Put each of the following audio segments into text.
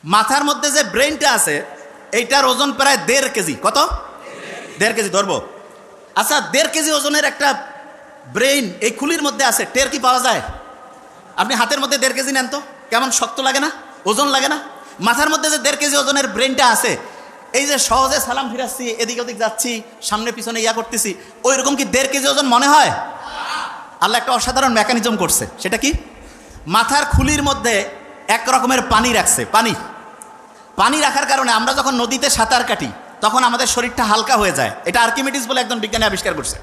মাথার মধ্যে যে ব্রেনটা আছে এইটার ওজন প্রায় 1.5 কেজি। কত? 1.5 কেজি ধরবো। আচ্ছা, 1.5 কেজি ওজনের একটা ব্রেইন এই খুলির মধ্যে আছে, টের কি পাওয়া যায়? আপনি হাতের মধ্যে 1.5 কেজি নেন তো, কেমন শক্ত লাগে না? ওজন লাগে না? মাথার মধ্যে যে 1.5 কেজি ওজনের ব্রেনটা আছে, এই যে সহজে সালাম ফিরাচ্ছি, এদিক ওদিক যাচ্ছি, সামনে পিছনে ইয়া করতেছি, ওই রকম কি 1.5 কেজি ওজন মনে হয়? আল্লাহ একটা অসাধারণ মেকানিজম করছে। সেটা কি? মাথার খুলির মধ্যে এক রকমের পানি রাখছে। পানি রাখার কারণে আমরা যখন নদীতে সাঁতার কাটি তখন আমাদের শরীরটা হালকা হয়ে যায়। এটা আর্কিমিডিস বলে একজন বিজ্ঞানী আবিষ্কার করছে।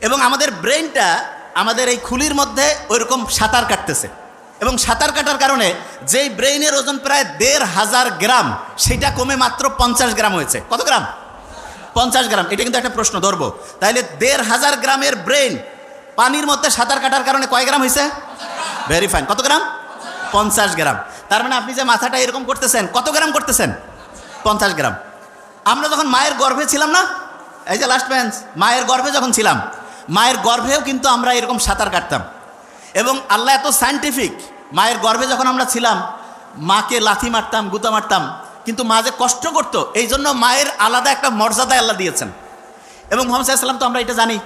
এবং আমাদের ব্রেনটা আমাদের এই খুলির মধ্যে ওইরকম সাঁতার কাটতেছে, এবং সাঁতার কাটার কারণে যেই ব্রেইনের ওজন প্রায় 1,500 গ্রাম, সেটা কমে মাত্র 50 গ্রাম হয়েছে। কত গ্রাম? 50 গ্রাম। এটা কিন্তু একটা প্রশ্ন ধরবো। তাহলে 1,500 গ্রামের ব্রেন পানির মধ্যে সাঁতার কাটার কারণে কয় গ্রাম হয়েছে? Very fine. কত গ্রাম? 50 গ্রাম। তার মানে আপনি যে মাথাটা এরকম করতেছেন, কত গ্রাম করতেছেন? 50 গ্রাম। আমরা যখন মায়ের গর্ভে ছিলাম না, এই যে লাস্ট বেঞ্চ, মায়ের গর্ভে যখন ছিলাম, মায়ের গর্ভেও কিন্তু আমরা এরকম সাঁতার কাটতাম। এবং আল্লাহ এত সায়েন্টিফিক, মায়ের গর্ভে যখন আমরা ছিলাম মাকে লাথি মারতাম, গুতা মারতাম, কিন্তু মা যে কষ্ট করতো, এই জন্য মায়ের আলাদা একটা মর্যাদা আল্লাহ দিয়েছেন। এবং মুহাম্মদ সাল্লাল্লাহু আলাইহি ওয়াসাল্লাম তো আমরা এটা জানি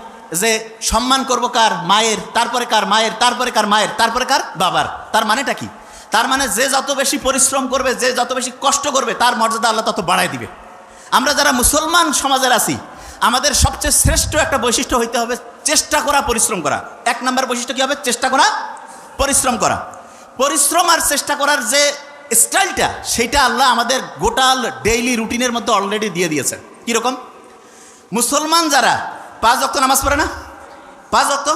যে সম্মান করবো কার? মায়ের, তারপরে কার? মায়ের, তারপরে কার? মায়ের, তারপরে কার? বাবার। তার মানেটা কি? তার মানে যে যত বেশি পরিশ্রম করবে, যে যত বেশি কষ্ট করবে, তার মর্যাদা আল্লাহ তত বাড়ায় দিবে। আমরা যারা মুসলমান সমাজের আছি, আমাদের সবচেয়ে শ্রেষ্ঠ একটা বৈশিষ্ট্য হইতে হবে চেষ্টা করা, পরিশ্রম করা। 1 নম্বর বৈশিষ্ট্য কি হবে? চেষ্টা করা, পরিশ্রম করা। পরিশ্রম আর চেষ্টা করার যে স্টাইলটা, সেইটা আল্লাহ আমাদের গোটাল ডেইলি রুটিনের মধ্যে অলরেডি দিয়ে দিয়েছে। কীরকম? মুসলমান যারা 5 ওয়াক্ত নামাজ পড়ে না, 5 ওয়াক্ত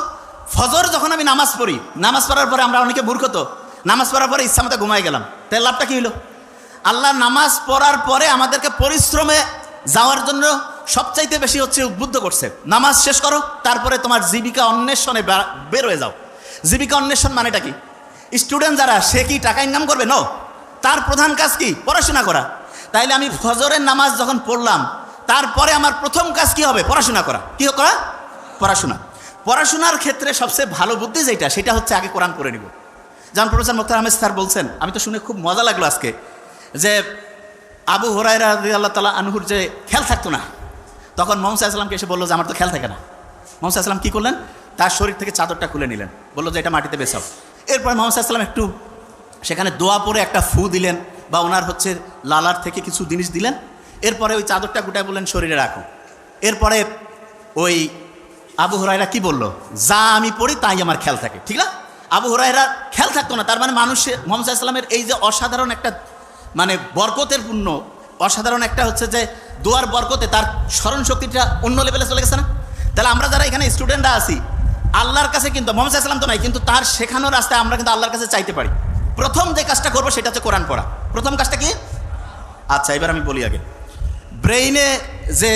ফজর যখন আমি নামাজ পড়ি, নামাজ পড়ার পরে আমরা অনেকে মূর্খ তো, নামাজ পড়ার পরে ইচ্ছা মতো ঘুমাই গেলাম, তাই লাভটা কি হলো? আল্লাহ নামাজ পড়ার পরে আমাদেরকে পরিশ্রমে যাওয়ার জন্য সবচাইতে বেশি হচ্ছে উদ্বুদ্ধ করছে। নামাজ শেষ করো, তারপরে তোমার জীবিকা অন্বেষণে বের হয়ে যাও। জীবিকা অন্বেষণ মানেটা কি? স্টুডেন্ট যারা, সে কি টাকা ইনকাম করবে? নো, তার প্রধান কাজ কি? পড়াশোনা করা। তাইলে আমি ফজরের নামাজ যখন পড়লাম, তারপরে আমার প্রথম কাজ কি হবে? পড়াশোনা করা। কি করা? পড়াশোনা। পড়াশোনার ক্ষেত্রে সবচেয়ে ভালো বুদ্ধি যেটা, সেটা হচ্ছে আগে কোরআন পড়ে নিব। যেমন প্রফেসর মুখতার আহমেদ স্যার বলছেন, আমি তো শুনে খুব মজা লাগলো আজকে, যে আবু হুরায়রা রাদিয়াল্লাহু তাআলা আনহুর যে খেয়াল থাকতো না, তখন মুহাম্মদ সাল্লাল্লাহু আলাইহি ওয়াসাল্লামকে এসে বললো যে আমার তো খেয়াল থাকে না। মুহাম্মদ সাল্লাল্লাহু আলাইহি ওয়াসাল্লাম কী করলেন? তার শরীর থেকে চাদরটা খুলে নিলেন, বললো যে এটা মাটিতে বেছাও। এরপর মুহাম্মদ সাল্লাল্লাহু আলাইহি ওয়াসাল্লাম একটু সেখানে দোয়া পড়ে একটা ফু দিলেন, বা ওনার হচ্ছে লালার থেকে কিছু জিনিস দিলেন। এরপরে ওই চাদরটা গোটায় বললেন শরীরে রাখো। এরপরে ওই আবু হুরায়রা কি বলল? যা আমি পড়ি তাই আমার খেয়াল থাকে। ঠিক না? আবু হুরায়রা খেয়াল থাকতো না। তার মানে মানুষের মুহাম্মদ সাল্লাল্লাহু আলাইহি ওয়াসাল্লামের এই যে অসাধারণ একটা মানে বরকতের পূর্ণ, অসাধারণ একটা হচ্ছে যে দোয়ার বরকতে তার স্মরণ শক্তিটা অন্য লেভেলে চলে গেছে না? তাহলে আমরা যারা এখানে স্টুডেন্টরা আছি, আল্লাহর কাছে কিন্তু মুহাম্মদ সাল্লাল্লাহু আলাইহি ওয়াসাল্লাম তো নাই, কিন্তু তার শেখানোর রাস্তায় আমরা কিন্তু আল্লাহর কাছে চাইতে পারি। প্রথম যে কাজটা করবো সেটা হচ্ছে কোরআন পড়া। প্রথম কাজটা কি? আচ্ছা, এবার আমি বলি আগে, ব্রেইনে যে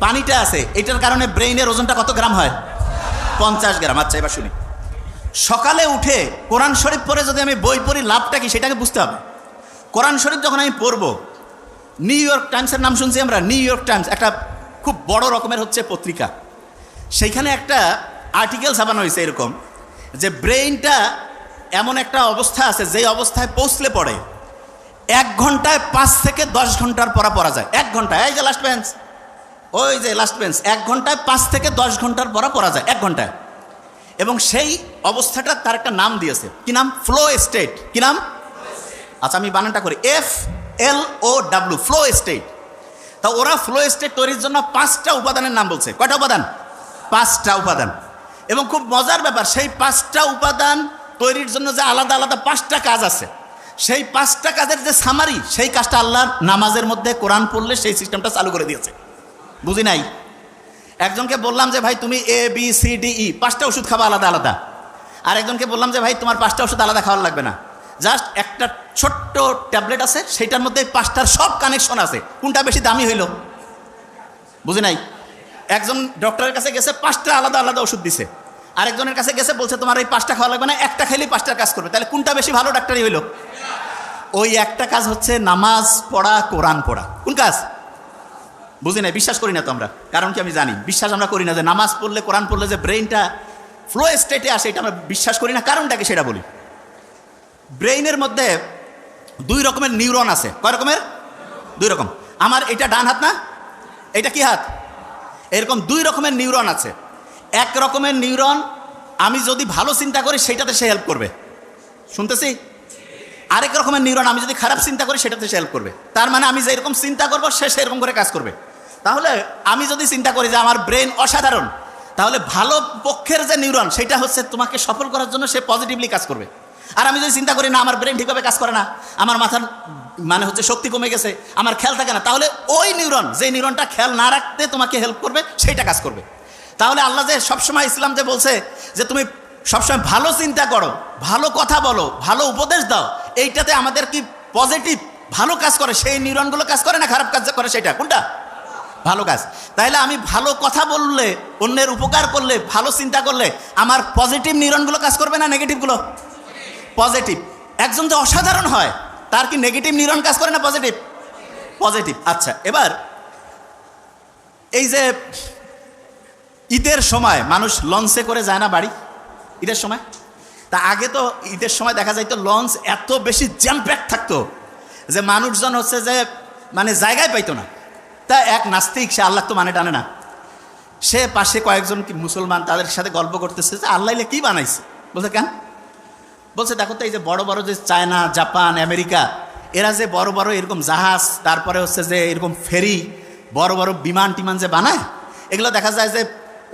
পানিটা আছে, এটার কারণে ব্রেইনের ওজনটা কত গ্রাম হয়? 50 গ্রাম। আচ্ছা, এবার শুনি। সকালে উঠে কোরআন শরীফ পড়ে যদি আমি বই পড়ি, লাভটা কি সেটাকে বুঝতে হবে। কোরআন শরীফ যখন আমি পড়বো, নিউ ইয়র্ক টাইমসের নাম শুনছি আমরা। নিউ ইয়র্ক টাইমস একটা খুব বড় রকমের হচ্ছে পত্রিকা। সেইখানে একটা আর্টিকেল ছাপানো হয়েছে এরকম, যে ব্রেইনটা এমন একটা অবস্থা আছে, যেই অবস্থায় পৌঁছলে পড়ে 1 ঘন্টায় 5 থেকে 10 ঘন্টার পড়া যায়। 1 ঘন্টায়, এই যে লাস্ট বেঞ্চ, ওই যে লাস্ট বেঞ্চ, 1 ঘন্টায় 5 থেকে 10 ঘন্টার পড়া যায় 1 ঘন্টায়। এবং সেই অবস্থাটা তার একটা নাম দিয়েছে। কি নাম? Flow state. কি নাম? আচ্ছা, আমি বানানটা করি, FLOW, ফ্লো স্টেট। তা ওরা ফ্লো স্টেট তৈরির জন্য 5টা উপাদানের নাম বলছে। কয়টা উপাদান? 5টা উপাদান। এবং খুব মজার ব্যাপার, সেই 5টা উপাদান তৈরির জন্য যে আলাদা আলাদা 5টা কাজ আছে, সেই 5টা কাজের যে সামারি, সেই কাজটা আল্লাহ নামাজের মধ্যে কোরআন পড়লে সেই সিস্টেমটা চালু করে দিয়েছে। বুঝি নাই? একজনকে বললাম যে ভাই তুমি ABCDE 5টা ওষুধ খাবা আলাদা আলাদা, আর একজনকে বললাম যে ভাই তোমার 5টা ওষুধ আলাদা খাওয়ার লাগবে না, জাস্ট একটা ছোট্ট ট্যাবলেট আছে, সেইটার মধ্যে 5টার সব কানেকশন আছে, কোনটা বেশি দামি হইল? বুঝি নাই? একজন ডক্টরের কাছে গেছে, 5টা আলাদা আলাদা ওষুধ দিছে, আরেকজনের কাছে গেছে বলছে তোমার এই 5টা খাওয়া লাগবে না, একটা খাইলেই 5টার কাজ করবে। তাহলে কোনটা বেশি ভালো ডাক্তারই হইল? ওই একটা কাজ হচ্ছে নামাজ পড়া, কোরআন পড়া। কোন কাজ? বুঝি নাই? বিশ্বাস করি না তো আমরা। কারণ কি? আমি জানি বিশ্বাস আমরা করি না যে নামাজ পড়লে, কোরআন পড়লে যে ব্রেইনটা ফ্লো স্টেটে আসে, এটা আমরা বিশ্বাস করি না। কারণটা কি সেটা বলি। ব্রেইনের মধ্যে দুই রকমের নিউরন আছে। কয় রকমের? দুই রকম। আমার এটা ডান হাত না, এটা কি হাত? এরকম দুই রকমের নিউরন আছে। এক রকমের নিউরন আমি যদি ভালো চিন্তা করি সেটাতে সে হেল্প করবে, শুনতেছি। আরেক রকমের নিউরন আমি যদি খারাপ চিন্তা করি সেটাতে সে হেল্প করবে। তার মানে আমি যেরকম চিন্তা করবো সে সেরকম করে কাজ করবে। তাহলে আমি যদি চিন্তা করি যে আমার ব্রেন অসাধারণ, তাহলে ভালো পক্ষের যে নিউরন সেটা হচ্ছে তোমাকে সফল করার জন্য সে পজিটিভলি কাজ করবে। আর আমি যদি চিন্তা করি না আমার ব্রেন ঠিকভাবে কাজ করে না, আমার মাথার মানে হচ্ছে শক্তি কমে গেছে, আমার খেয়াল থাকে না, তাহলে ওই নিউরন, যে নিউরনটা খেয়াল না রাখতে তোমাকে হেল্প করবে সেইটা কাজ করবে। তাহলে আল্লাহ যে সবসময় ইসলাম যে বলছে যে তুমি সবসময় ভালো চিন্তা করো, ভালো কথা বলো, ভালো উপদেশ দাও, এইটাতে আমাদের কি পজিটিভ ভালো কাজ করে, সেই নিউরনগুলো কাজ করে না খারাপ কাজ করে? সেটা কোনটা? ভালো কাজ। তাইলে আমি ভালো কথা বললে, অন্যের উপকার করলে, ভালো চিন্তা করলে আমার পজিটিভ নিউরনগুলো কাজ করবে না নেগেটিভগুলো? পজিটিভ। একজন যে অসাধারণ হয় তার কি নেগেটিভ নিউরন কাজ করে না পজিটিভ? পজিটিভ। আচ্ছা, এবার এই যে ঈদের সময় মানুষ লঞ্চে করে যায় না বাড়ি, ঈদের সময়? তা আগে তো ঈদের সময় দেখা যাইতো লঞ্চ এত বেশি জ্যাম প্যাক থাকতো যে মানুষজন হচ্ছে যে মানে জায়গায় পাইতো না। তা এক নাস্তিক, সে আল্লাহ তো মানে টানে না, সে পাশে কয়েকজন কি মুসলমান তাদের সাথে গল্প করতেছে যে আল্লাহ কি বানাইছে। বলছে কেন? বলছে দেখো তো এই যে বড় বড় যে চায়না, জাপান, আমেরিকা, এরা যে বড় বড় এরকম জাহাজ, তারপরে হচ্ছে যে এরকম ফেরি, বড় বড় বিমান টিমান যে বানায়, এগুলো দেখা যায় যে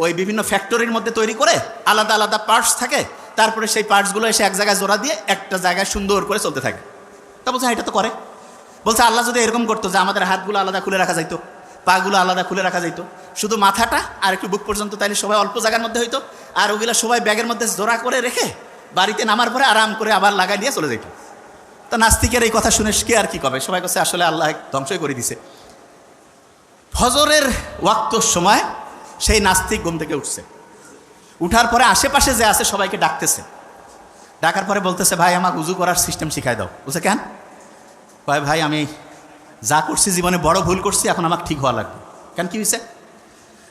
ওই বিভিন্ন ফ্যাক্টরির মধ্যে তৈরি করে আলাদা আলাদা পার্টস থাকে, তারপরে সেই পার্টসগুলো এসে এক জায়গায় জোড়া দিয়ে একটা জায়গায় সুন্দর করে চলতে থাকে। তা বলছে এটা তো করে। বলছে আল্লাহ যদি এরকম করতো যে আমাদের হাতগুলো আলাদা খুলে রাখা যাইতো, পাগুলো আলাদা খুলে রাখা যাইতো, শুধু মাথাটা আর একটু বুক পর্যন্ত, তাইলে সবাই অল্প জায়গার মধ্যে হইতো, আর ওগুলো সবাই ব্যাগের মধ্যে জোড়া করে রেখে বাড়িতে নামার পরে আরাম করে আবার লাগাই দিয়ে চলে যেত। তা নাস্তিকের এই কথা শুনে কে আর কি কবে, সবাই কাছে আসলে আল্লাহ ধ্বংসই করে দিছে। ফজরের ওয়াক্তর সময় সেই নাস্তিক ঘুম থেকে উঠছে, উঠার পরে আশেপাশে যে আছে সবাইকে ডাকতেছে, ডাকার পরে বলতেছে ভাই আমাকে উজু করার সিস্টেম শিখাই দাও। বলছে কেন? ভাই আমি যা করছি জীবনে বড় ভুল করছি, এখন আমাকে ঠিক হওয়া লাগবে। কেন, কি হয়েছে?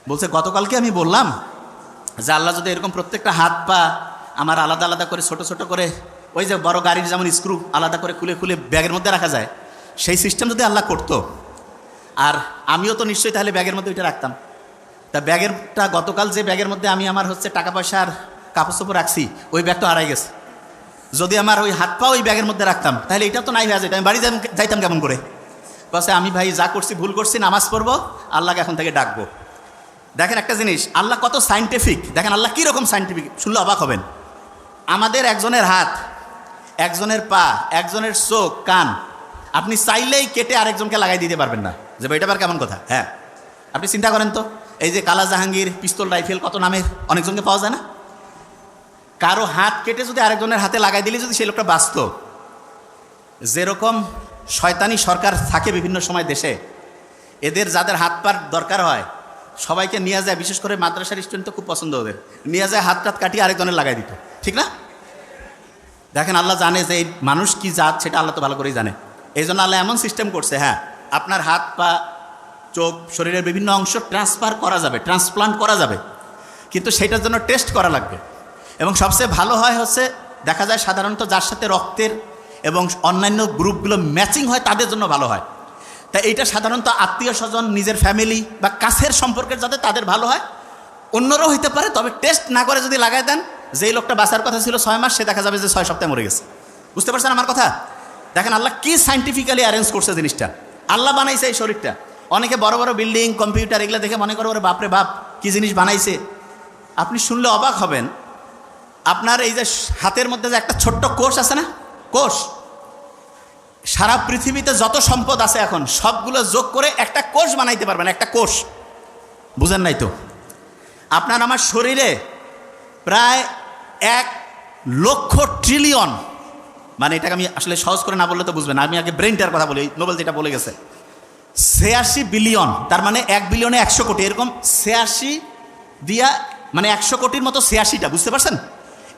বলছে গতকালকে আমি বললাম যে আল্লাহ যদি এরকম প্রত্যেকটা হাত পা আমার আলাদা আলাদা করে ছোট ছোট করে, ওই যে বড় গাড়ির যেমন স্ক্রু আলাদা করে খুলে খুলে ব্যাগের মধ্যে রাখা যায়, সেই সিস্টেম যদি আল্লাহ করতো, আর আমিও তো নিশ্চয়ই তাহলে ব্যাগের মধ্যে ওইটা রাখতাম। তা ব্যাগেরটা গতকাল যে ব্যাগের মধ্যে আমি আমার হচ্ছে টাকা পয়সা আর কাপড় চোপড় রাখছি, ওই ব্যাগ তো হারাই গেছে। যদি আমার ওই হাত পা ওই ব্যাগের মধ্যে রাখতাম তাহলে এটা তো নাই হয়ে যেত, আমি বাড়ি যাইতাম কেমন করে? বলছে আমি ভাই যা করছি ভুল করছি, নামাজ পড়বো, আল্লাহকে এখন থেকে ডাকবো। দেখেন একটা জিনিস, আল্লাহ কত সাইন্টিফিক, দেখেন আল্লাহ কীরকম সাইন্টিফিক, শুনলে অবাক হবেন। আমাদের একজনের হাত, একজনের পা, একজনের চোখ, কান আপনি চাইলেই কেটে আরেকজনকে লাগাই দিতে পারবেন না, যে এটা আবার কেমন কথা? হ্যাঁ, আপনি চিন্তা করেন তো, এই যে কালা জাহাঙ্গীর, পিস্তল, রাইফেল, কত নামের অনেকজনকে পাওয়া যায় না? কারো হাত কেটে যদি আরেকজনের হাতে লাগাই দিলে যদি সেই লোকটা বাঁচত, যেরকম শয়তানি সরকার থাকে বিভিন্ন সময় দেশে, এদের যাদের হাত পার দরকার হয় সবাইকে নিয়ে যায়, বিশেষ করে মাদ্রাসার স্টুডেন্ট তো খুব পছন্দ, ওদের নিয়ে যায় হাত টাত কাটিয়ে আরেকজনের লাগাই দিত, ঠিক না? দেখেন আল্লাহ জানে যে এই মানুষ কি জাত, সেটা আল্লাহ তো ভালো করেই জানে। এই জন্য আল্লাহ এমন সিস্টেম করছে, হ্যাঁ আপনার হাত পা চোখ শরীরের বিভিন্ন অংশ ট্রান্সফার করা যাবে, ট্রান্সপ্লান্ট করা যাবে, কিন্তু সেটার জন্য টেস্ট করা লাগবে। এবং সবচেয়ে ভালো হয় হচ্ছে দেখা যায় সাধারণত যার সাথে রক্তের এবং অন্যান্য গ্রুপগুলো ম্যাচিং হয় তাদের জন্য ভালো হয়। তাই এইটা সাধারণত আত্মীয় স্বজন, নিজের ফ্যামিলি বা কাছের সম্পর্কের যাতে তাদের ভালো হয়, অন্যরাও হইতে পারে, তবে টেস্ট না করে যদি লাগাই দেন, যেই লোকটা বাঁচার কথা ছিল 6 মাস, সে দেখা যাবে যে 6 সপ্তাহে মরে গেছে। বুঝতে পারছেন আমার কথা? দেখেন আল্লাহ কি সাইন্টিফিক্যালি অ্যারেঞ্জ করছে জিনিসটা, আল্লাহ বানাইছে এই শরীরটা। অনেকে বড় বড় বিল্ডিং, কম্পিউটার এগুলো দেখে মনে করে ওরে বাপরে বাপ কি জিনিস বানাইছে। আপনি শুনলে অবাক হবেন, আপনার এই যে হাতের মধ্যে যে একটা ছোট্ট কোষ আছে না, কোষ, সারা পৃথিবীতে যত সম্পদ আছে এখন সবগুলো যোগ করে একটা কোষ বানাইতে পারবেন, একটা কোষ। বুঝেন নাই তো? আপনার আমার শরীরে প্রায় 1 লক্ষ ট্রিলিয়ন, মানে এটাকে আমি আসলে সহজ করে না বললে তো বুঝবেন, আমি আগে ব্রেনটার কথা বলি, নোবেল যেটা বলে গেছে 86 বিলিয়ন, তার মানে 1 বিলিয়নে 100 কোটি, এরকম 86 দিয়া মানে 100 কোটির মতো 86টা, বুঝতে পারছেন?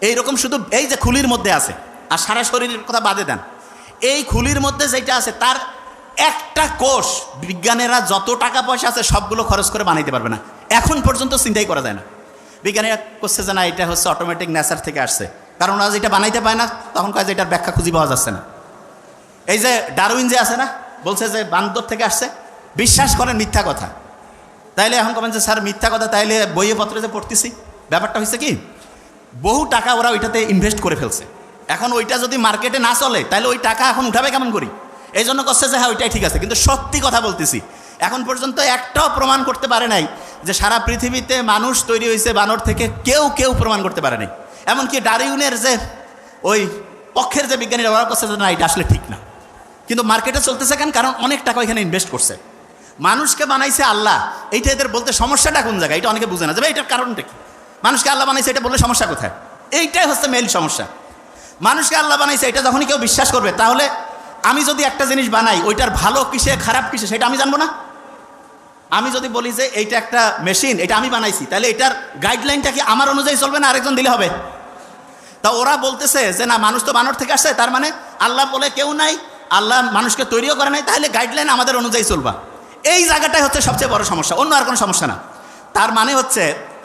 এইরকম শুধু এই যে খুলির মধ্যে আছে, আর সারা শরীরের কথা বাদে দেন, এই খুলির মধ্যে যেটা আছে তার একটা কোষ বিজ্ঞানীরা যত টাকা পয়সা আছে সবগুলো খরচ করে বানাইতে পারবে না, এখন পর্যন্ত চিন্তাই করা যায় না। বিজ্ঞানীরা করছে যে না এটা হচ্ছে অটোমেটিক নেচার থেকে আসছে, কারণ ওরা যেটা বানাইতে পায় না তখন কয় যে এটার ব্যাখ্যা খুঁজে পাওয়া যাচ্ছে না। এই যে ডারউইন যে আছে না, বলছে যে বান্দর থেকে আসছে, বিশ্বাস করেন মিথ্যা কথা। তাইলে এখন কমেন যে স্যার মিথ্যা কথা, তাইলে বইয়ে পত্রে যে পড়তেছি, ব্যাপারটা হয়েছে কি, বহু টাকা ওরা ওইটাতে ইনভেস্ট করে ফেলছে। এখন ওইটা যদি মার্কেটে না চলে তাহলে ওই টাকা এখন উঠাবে কেমন করি, এই জন্য করছে যে হ্যাঁ ওইটাই ঠিক আছে। কিন্তু সত্যি কথা বলতেছি, এখন পর্যন্ত একটাও প্রমাণ করতে পারে নাই যে সারা পৃথিবীতে মানুষ তৈরি হয়েছে বানর থেকে, কেউ প্রমাণ করতে পারে নাই। এমনকি ডারউইনের যে ওই পক্ষের যে বিজ্ঞানীরা ওরা করছে যে না এটা আসলে ঠিক না, কিন্তু মার্কেটে চলতেছে কেন, কারণ অনেক টাকা এখানে ইনভেস্ট করছে। মানুষকে বানাইছে আল্লাহ, এইটা এদের বলতে সমস্যাটা কোন জায়গায়, এটা অনেকে বুঝে না যে ভাই এটার কারণটা কি, মানুষকে আল্লাহ বানাইছে এটা বললে সমস্যা কোথায়, এইটাই হচ্ছে মেইন সমস্যা। মানুষকে আল্লাহ বানাইছে এটা যখনই কেউ বিশ্বাস করবে, তাহলে আমি যদি একটা জিনিস বানাই ওইটার ভালো কিসে খারাপ কিসে সেটা আমি জানবো না। আমি যদি বলি যে এইটা একটা মেশিন, এটা আমি বানাইছি, তাহলে এটার গাইডলাইনটা কি আমার অনুযায়ী চলবে না আরেকজন দিলে হবে? তা ওরা বলতেছে যে না মানুষ তো বানর থেকে আসছে, তার মানে আল্লাহ বলে কেউ নাই, আল্লাহ মানুষকে তৈরিও করে নাই, তাহলে গাইডলাইন আমাদের অনুযায়ী চলবা। এই জায়গাটাই হচ্ছে সবচেয়ে বড় সমস্যা, অন্য আর কোনো সমস্যা না। তার মানে হচ্ছে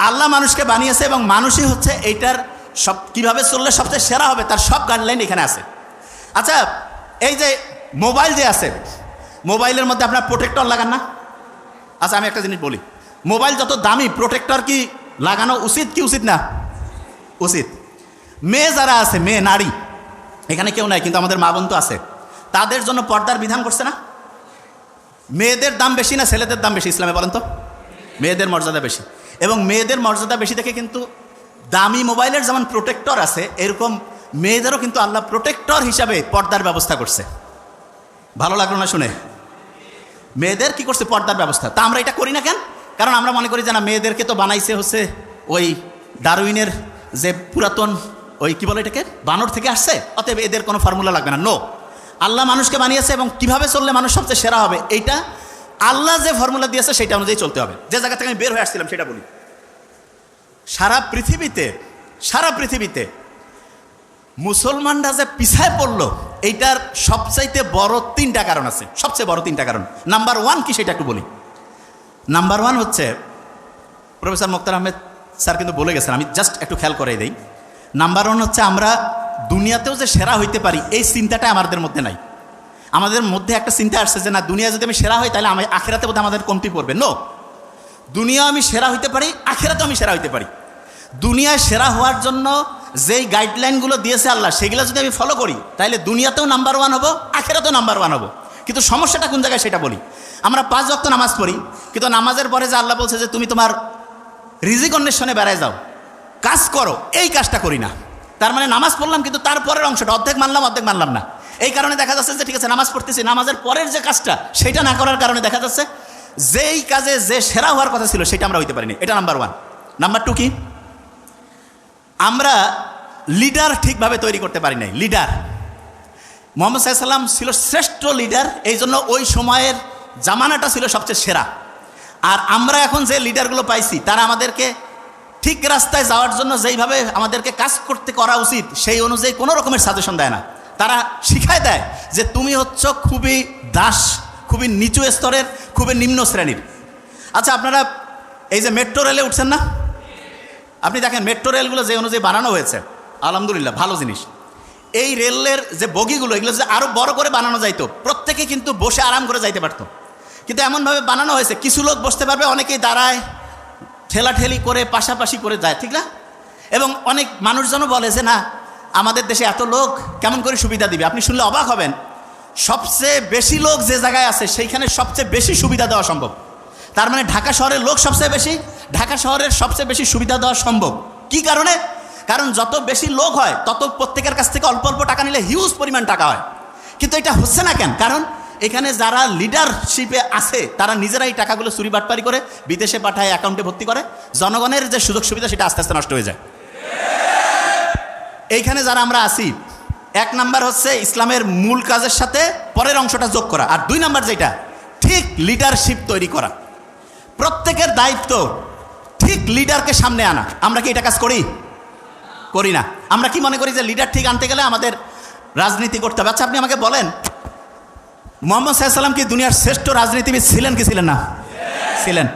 আল্লাহ মানুষকে বানিয়েছে এবং মানুষই হচ্ছে এইটার সব কীভাবে চললে সবচেয়ে সেরা হবে তার সব গাইডলাইন এখানে আছে। আচ্ছা, এই যে মোবাইল যে আছে, মোবাইলের মধ্যে আপনার প্রোটেক্টর লাগান না? আচ্ছা আমি একটা জিনিস বলি, মোবাইল যত দামি প্রোটেক্টর কি লাগানো উচিত কি উচিত না? উচিত। মেয়ে যারা আছে, মেয়ে নারী, এখানে কেউ নাই কিন্তু আমাদের মা বোন তো আছে, তাদের জন্য পর্দার বিধান করছে না? মেয়েদের দাম বেশি না ছেলেদের দাম বেশি ইসলামে বলেন তো? মেয়েদের মর্যাদা বেশি, এবং মেয়েদের মর্যাদা বেশি দেখে কিন্তু দামি মোবাইলের যেমন প্রোটেক্টর আছে, এরকম মেয়েদেরও কিন্তু আল্লাহ প্রোটেক্টর হিসাবে পর্দার ব্যবস্থা করছে। ভালো লাগলো না শুনে? মেয়েদের কি করছে? পর্দার ব্যবস্থা। তা আমরা এটা করি না কেন? কারণ আমরা মনে করি যে না মেয়েদেরকে তো বানাইছে হচ্ছে ওই ডারউইনের যে পুরাতন ওই কি বলে এটাকে, বানর থেকে আসছে, অতএব এদের কোনো ফর্মুলা লাগবে না। নো, আল্লাহ মানুষকে বানিয়েছে এবং কিভাবে চললে মানুষ সবচেয়ে সেরা হবে, এইটা আল্লাহ যে ফর্মুলা দিয়েছে সেটা অনুযায়ী চলতে হবে। যে জায়গা থেকে আমি বের হয়ে আসছিলাম সেটা বলি। সারা পৃথিবীতে মুসলমানরা যে পিছায় পড়লো, এইটার সবচাইতে বড় তিনটা কারণ আছে, সবচেয়ে বড় তিনটা কারণ। নাম্বার ওয়ান কি সেটা একটু বলি। নাম্বার ওয়ান হচ্ছে, প্রফেসর মোক্তার আহমেদ স্যার কিন্তু বলে গেছেন, আমি জাস্ট একটু খেয়াল করে দিই। নাম্বার ওয়ান হচ্ছে আমরা দুনিয়াতেও যে সেরা হইতে পারি এই চিন্তাটা আমাদের মধ্যে নাই। আমাদের মধ্যে একটা চিন্তা আসছে যে না দুনিয়া যদি আমি সেরা হই তাহলে আমি আখেরাতে বোধহয় আমাদের কমতি পড়বে। নো, দুনিয়া আমি সেরা হইতে পারি, আখেরাতেও আমি সেরা হইতে পারি। দুনিয়ায় সেরা হওয়ার জন্য যেই গাইডলাইনগুলো দিয়েছে আল্লাহ, সেগুলো যদি আমি ফলো করি তাহলে দুনিয়াতেও নাম্বার ওয়ান হবো, আখেরাতেও নাম্বার ওয়ান হবো। কিন্তু সমস্যাটা কোন জায়গায় সেটা বলি। আমরা 5 ওয়াক্ত নামাজ পড়ি, কিন্তু নামাজের পরে যে আল্লাহ বলছে যে তুমি তোমার রিজিক অন্বেষণে বেড়ায় যাও, কাজ করো, এই কাজটা করি না। তার মানে নামাজ পড়লাম কিন্তু তারপরের অংশটা অর্ধেক মানলাম না। এই কারণে দেখা যাচ্ছে যে ঠিক আছে নামাজ পড়তেছি, নামাজের পরের যে কাজটা সেটা না করার কারণে দেখা যাচ্ছে যেই কাজে যে সেরা হওয়ার কথা ছিল সেটা আমরা হইতে পারিনি। এটা নাম্বার ওয়ান। নাম্বার টু কি, আমরা লিডার ঠিকভাবে তৈরি করতে পারি নাই। লিডার, মুহাম্মদ সাল্লাল্লাহু আলাইহি ওয়াসাল্লাম ছিল শ্রেষ্ঠ লিডার, এই জন্য ওই সময়ের জামানাটা ছিল সবচেয়ে সেরা। আর আমরা এখন যে লিডারগুলো পাইছি তারা আমাদেরকে ঠিক রাস্তায় যাওয়ার জন্য যেইভাবে আমাদেরকে কাজ করতে করা উচিত সেই অনুযায়ী কোনো রকমের সাজেশন দেয় না। তারা শিখায় দেয় যে তুমি হচ্ছ খুবই দাস, খুবই নিচু স্তরের, খুবই নিম্ন শ্রেণীর। আচ্ছা আপনারা এই যে মেট্রো রেলে উঠছেন না, আপনি দেখেন মেট্রো রেলগুলো যে অনুযায়ী বানানো হয়েছে আলহামদুলিল্লাহ ভালো জিনিস। এই রেলের যে বগিগুলো এগুলো যে আরও বড় করে বানানো যাইতো, প্রত্যেকে কিন্তু বসে আরাম করে যাইতে পারতো, কিন্তু এমনভাবে বানানো হয়েছে কিছু লোক বসতে পারবে, অনেকেই দাঁড়ায়, ঠেলাঠেলি করে পাশাপাশি করে যায়, ঠিক না? এবং অনেক মানুষজনও বলে যে না আমাদের দেশে এত লোক কেমন করে সুবিধা দিবে। আপনি শুনলে অবাক হবেন, সবচেয়ে বেশি লোক যে জায়গায় আছে সেইখানে সবচেয়ে বেশি সুবিধা দেওয়া সম্ভব। তার মানে ঢাকা শহরের লোক সবচেয়ে বেশি, ঢাকা শহরের সবচেয়ে বেশি সুবিধা দেওয়া সম্ভব। কি কারণে? কারণ যত বেশি লোক হয় তত প্রত্যেকের কাছ থেকে অল্প অল্প টাকা নিলে হিউজ পরিমাণ টাকা হয়। কিন্তু এটা হচ্ছে না কেন? কারণ এখানে যারা লিডারশিপে আছে তারা নিজেরাই টাকাগুলো চুরি বাটপারি করে বিদেশে পাঠায়, অ্যাকাউন্টে ভর্তি করে, জনগণের যে সুযোগ সুবিধা সেটা আস্তে আস্তে নষ্ট হয়ে যায়। এইখানে যারা আমরা আছি, 1 নাম্বার হচ্ছে ইসলামের মূল কাজের সাথে পরের অংশটা যোগ করা, আর 2 নাম্বার যেটা ঠিক লিডারশিপ তৈরি করা। প্রত্যেকের দায়িত্ব ঠিক লিডারকে সামনে আনা। আমরা কি এটা কাজ করি না? আমরা কি মনে করি যে লিডার ঠিক আনতে গেলে আমাদের রাজনীতি করতে হবে? আচ্ছা আপনি আমাকে বলেন, মুহাম্মদ সাল্লাল্লাহু আলাইহি ওয়াসাল্লাম কি দুনিয়ার শ্রেষ্ঠ রাজনীতিবিদ ছিলেন কি ছিলেন না? ছিলেন।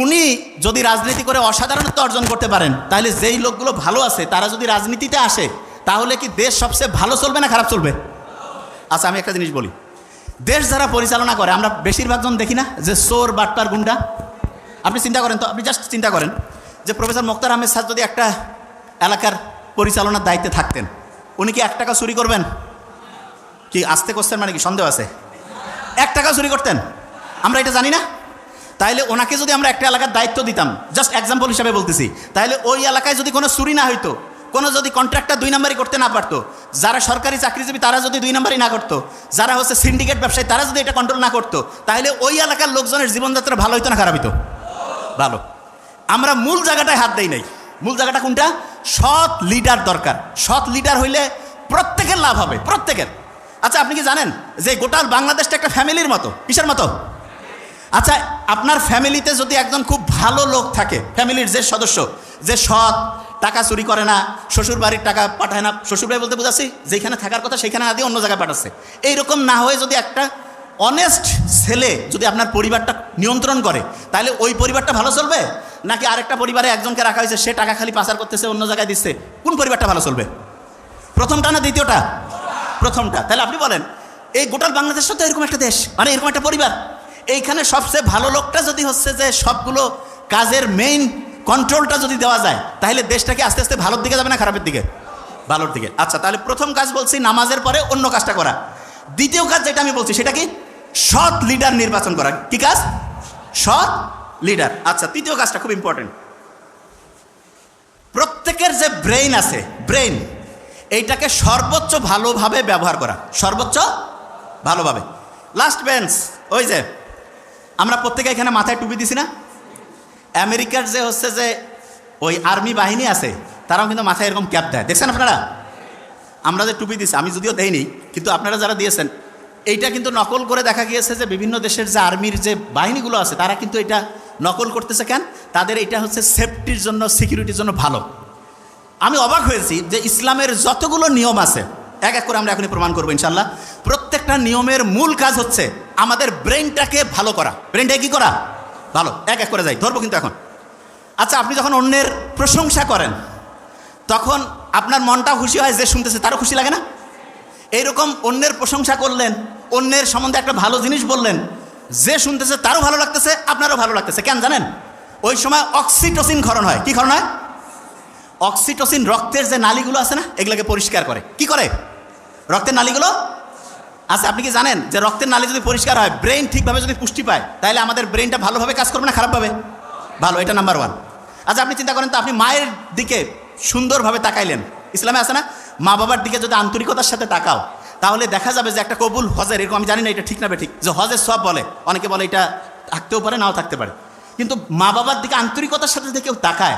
উনি যদি রাজনীতি করে অসাধারণত্ব অর্জন করতে পারেন, তাহলে যেই লোকগুলো ভালো আছে তারা যদি রাজনীতিতে আসে, তাহলে কি দেশ সবচেয়ে ভালো চলবে না খারাপ চলবে? আচ্ছা আমি একটা জিনিস বলি, দেশ যারা পরিচালনা করে আমরা বেশিরভাগ জন দেখি না যে চোর বাটপার গুন্ডা। আপনি চিন্তা করেন তো, আপনি জাস্ট চিন্তা করেন যে প্রফেসর মোক্তার আহমেদ স্যার যদি একটা এলাকার পরিচালনার দায়িত্বে থাকতেন, উনি কি 1 টাকা চুরি করবেন? কি আসতে করছেন মানে কি সন্দেহ আছে? 1 টাকা চুরি করতেন? আমরা এটা জানি না। তাইলে ওনাকে যদি আমরা একটা এলাকার দায়িত্ব দিতাম, জাস্ট এক্সাম্পল হিসাবে বলতেছি, তাহলে ওই এলাকায় যদি কোনো চুরি না হইতো, কোনো যদি কন্ট্রাক্টর 2 নাম্বারই করতে না পারতো, যারা সরকারি চাকরিজীবী তারা যদি 2 নাম্বারই না করতো, যারা হচ্ছে সিন্ডিকেট ব্যবসায়ী তারা যদি এটা কন্ট্রোল না করতো, তাহলে ওই এলাকার লোকজনের জীবনযাত্রা ভালো হইতো না খারাপ হইতো? ভালো। আমরা মূল জায়গাটায় হাত দেই নাই। মূল জায়গাটা কোনটা? সৎ লিডার দরকার। সৎ লিডার হইলে প্রত্যেকের লাভ হবে, প্রত্যেকের। আচ্ছা আপনি কি জানেন যে গোটা বাংলাদেশটা একটা ফ্যামিলির মতো? কিসের মতো? আচ্ছা আপনার ফ্যামিলিতে যদি একজন খুব ভালো লোক থাকে, ফ্যামিলির যে সদস্য, যে সৎ, টাকা চুরি করে না, শ্বশুর বাড়ির টাকা পাঠায় না, শ্বশুর বাড়ি বলতে বুঝাচ্ছি যেখানে থাকার কথা সেখানে না দিয়ে অন্য জায়গায় পাঠাচ্ছে, এইরকম না হয়ে যদি একটা অনেস্ট ছেলে যদি আপনার পরিবারটা নিয়ন্ত্রণ করে, তাহলে ওই পরিবারটা ভালো চলবে? নাকি আরেকটা পরিবারে একজনকে রাখা হয়েছে, সে টাকা খালি পাচার করতেছে, অন্য জায়গায় দিচ্ছে, কোন পরিবারটা ভালো চলবে? প্রথমটা না দ্বিতীয়টা? প্রথমটা। তাহলে আপনি বলেন এই গোটা বাংলাদেশ তো এরকম একটা দেশ, মানে এরকম একটা পরিবার, এইখানে সবচেয়ে ভালো লোকটা যদি হচ্ছে যে সবগুলো কাজের মেইন কন্ট্রোলটা যদি দেওয়া যায়, তাহলে দেশটাকে আস্তে আস্তে ভালোর দিকে যাবে না খারাপের দিকে? ভালোর দিকে। আচ্ছা তাহলে প্রথম কাজ বলছি নামাজের পরে অন্য কাজটা করা। দ্বিতীয় কাজ যেটা আমি বলছি সেটা কি? সৎ লিডার নির্বাচন করা। কি কাজ? সৎ লিডার। আচ্ছা তৃতীয় কাজটা খুব ইম্পর্টেন্ট, প্রত্যেকের যে ব্রেইন আছে, ব্রেইন এইটাকে সর্বোচ্চ ভালোভাবে ব্যবহার করা, সর্বোচ্চ ভালোভাবে। লাস্ট বেঞ্চ, ওই যে আমরা প্রত্যেকে এখানে মাথায় টুপি দিছি না? আমেরিকার যে হচ্ছে যে ওই আর্মি বাহিনী আছে তারাও কিন্তু মাথায় এরকম ক্যাপ দেয়, দেখছেন আপনারা? আমরা যে টুপি দিছি, আমি যদিও দেইনি, কিন্তু আপনারা যারা দিয়েছেন এইটা কিন্তু নকল করে দেখা গিয়েছে যে বিভিন্ন দেশের যে আর্মির যে বাহিনীগুলো আছে তারা কিন্তু এটা নকল করতেছে। কেন? তাদের এটা হচ্ছে সেফটির জন্য, সিকিউরিটির জন্য ভালো। আমি অবাক হয়েছি যে ইসলামের যতগুলো নিয়ম আছে এক এক করে আমরা এখনই প্রমাণ করবো ইনশাল্লাহ, প্রত্যেকটা নিয়মের মূল কাজ হচ্ছে আমাদের ব্রেনটাকে ভালো করা। ব্রেনটাকে কি করা? ভালো। এক এক করে যাই, ধরবো কিন্তু এখন। আচ্ছা আপনি যখন অন্যের প্রশংসা করেন তখন আপনার মনটাও খুশি হয়, যে শুনতেছে তারও খুশি লাগে না? এইরকম অন্যের প্রশংসা করলেন, অন্যের সম্বন্ধে একটা ভালো জিনিস বললেন, যে শুনতেছে তারও ভালো লাগতেছে, আপনারও ভালো লাগতেছে। কেন জানেন? ওই সময় অক্সিটোসিন ক্ষরণ হয়। কি ক্ষরণ হয়? অক্সিটোসিন রক্তের যে নালীগুলো আছে না এগুলোকে পরিষ্কার করে। কি করে? রক্তের নালীগুলো। আচ্ছা আপনি কি জানেন যে রক্তের নালী যদি পরিষ্কার হয়, ব্রেন ঠিকভাবে যদি পুষ্টি পায়, তাহলে আমাদের ব্রেনটা ভালোভাবে কাজ করবে না খারাপভাবে? ভালো। এটা নাম্বার 1। আচ্ছা আপনি চিন্তা করেন তো, আপনি মায়ের দিকে সুন্দরভাবে তাকাইলেন, ইসলামে আছে না মা বাবার দিকে যদি আন্তরিকতার সাথে তাকাও তাহলে দেখা যাবে যে একটা কবুল হজের, এরকম আমি জানি না এটা ঠিক না ঠিক, যে হজের সব বলে, অনেকে বলে এটা থাকতেও পারে নাও থাকতে পারে, কিন্তু মা বাবার দিকে আন্তরিকতার সাথে যদি কেউ তাকায়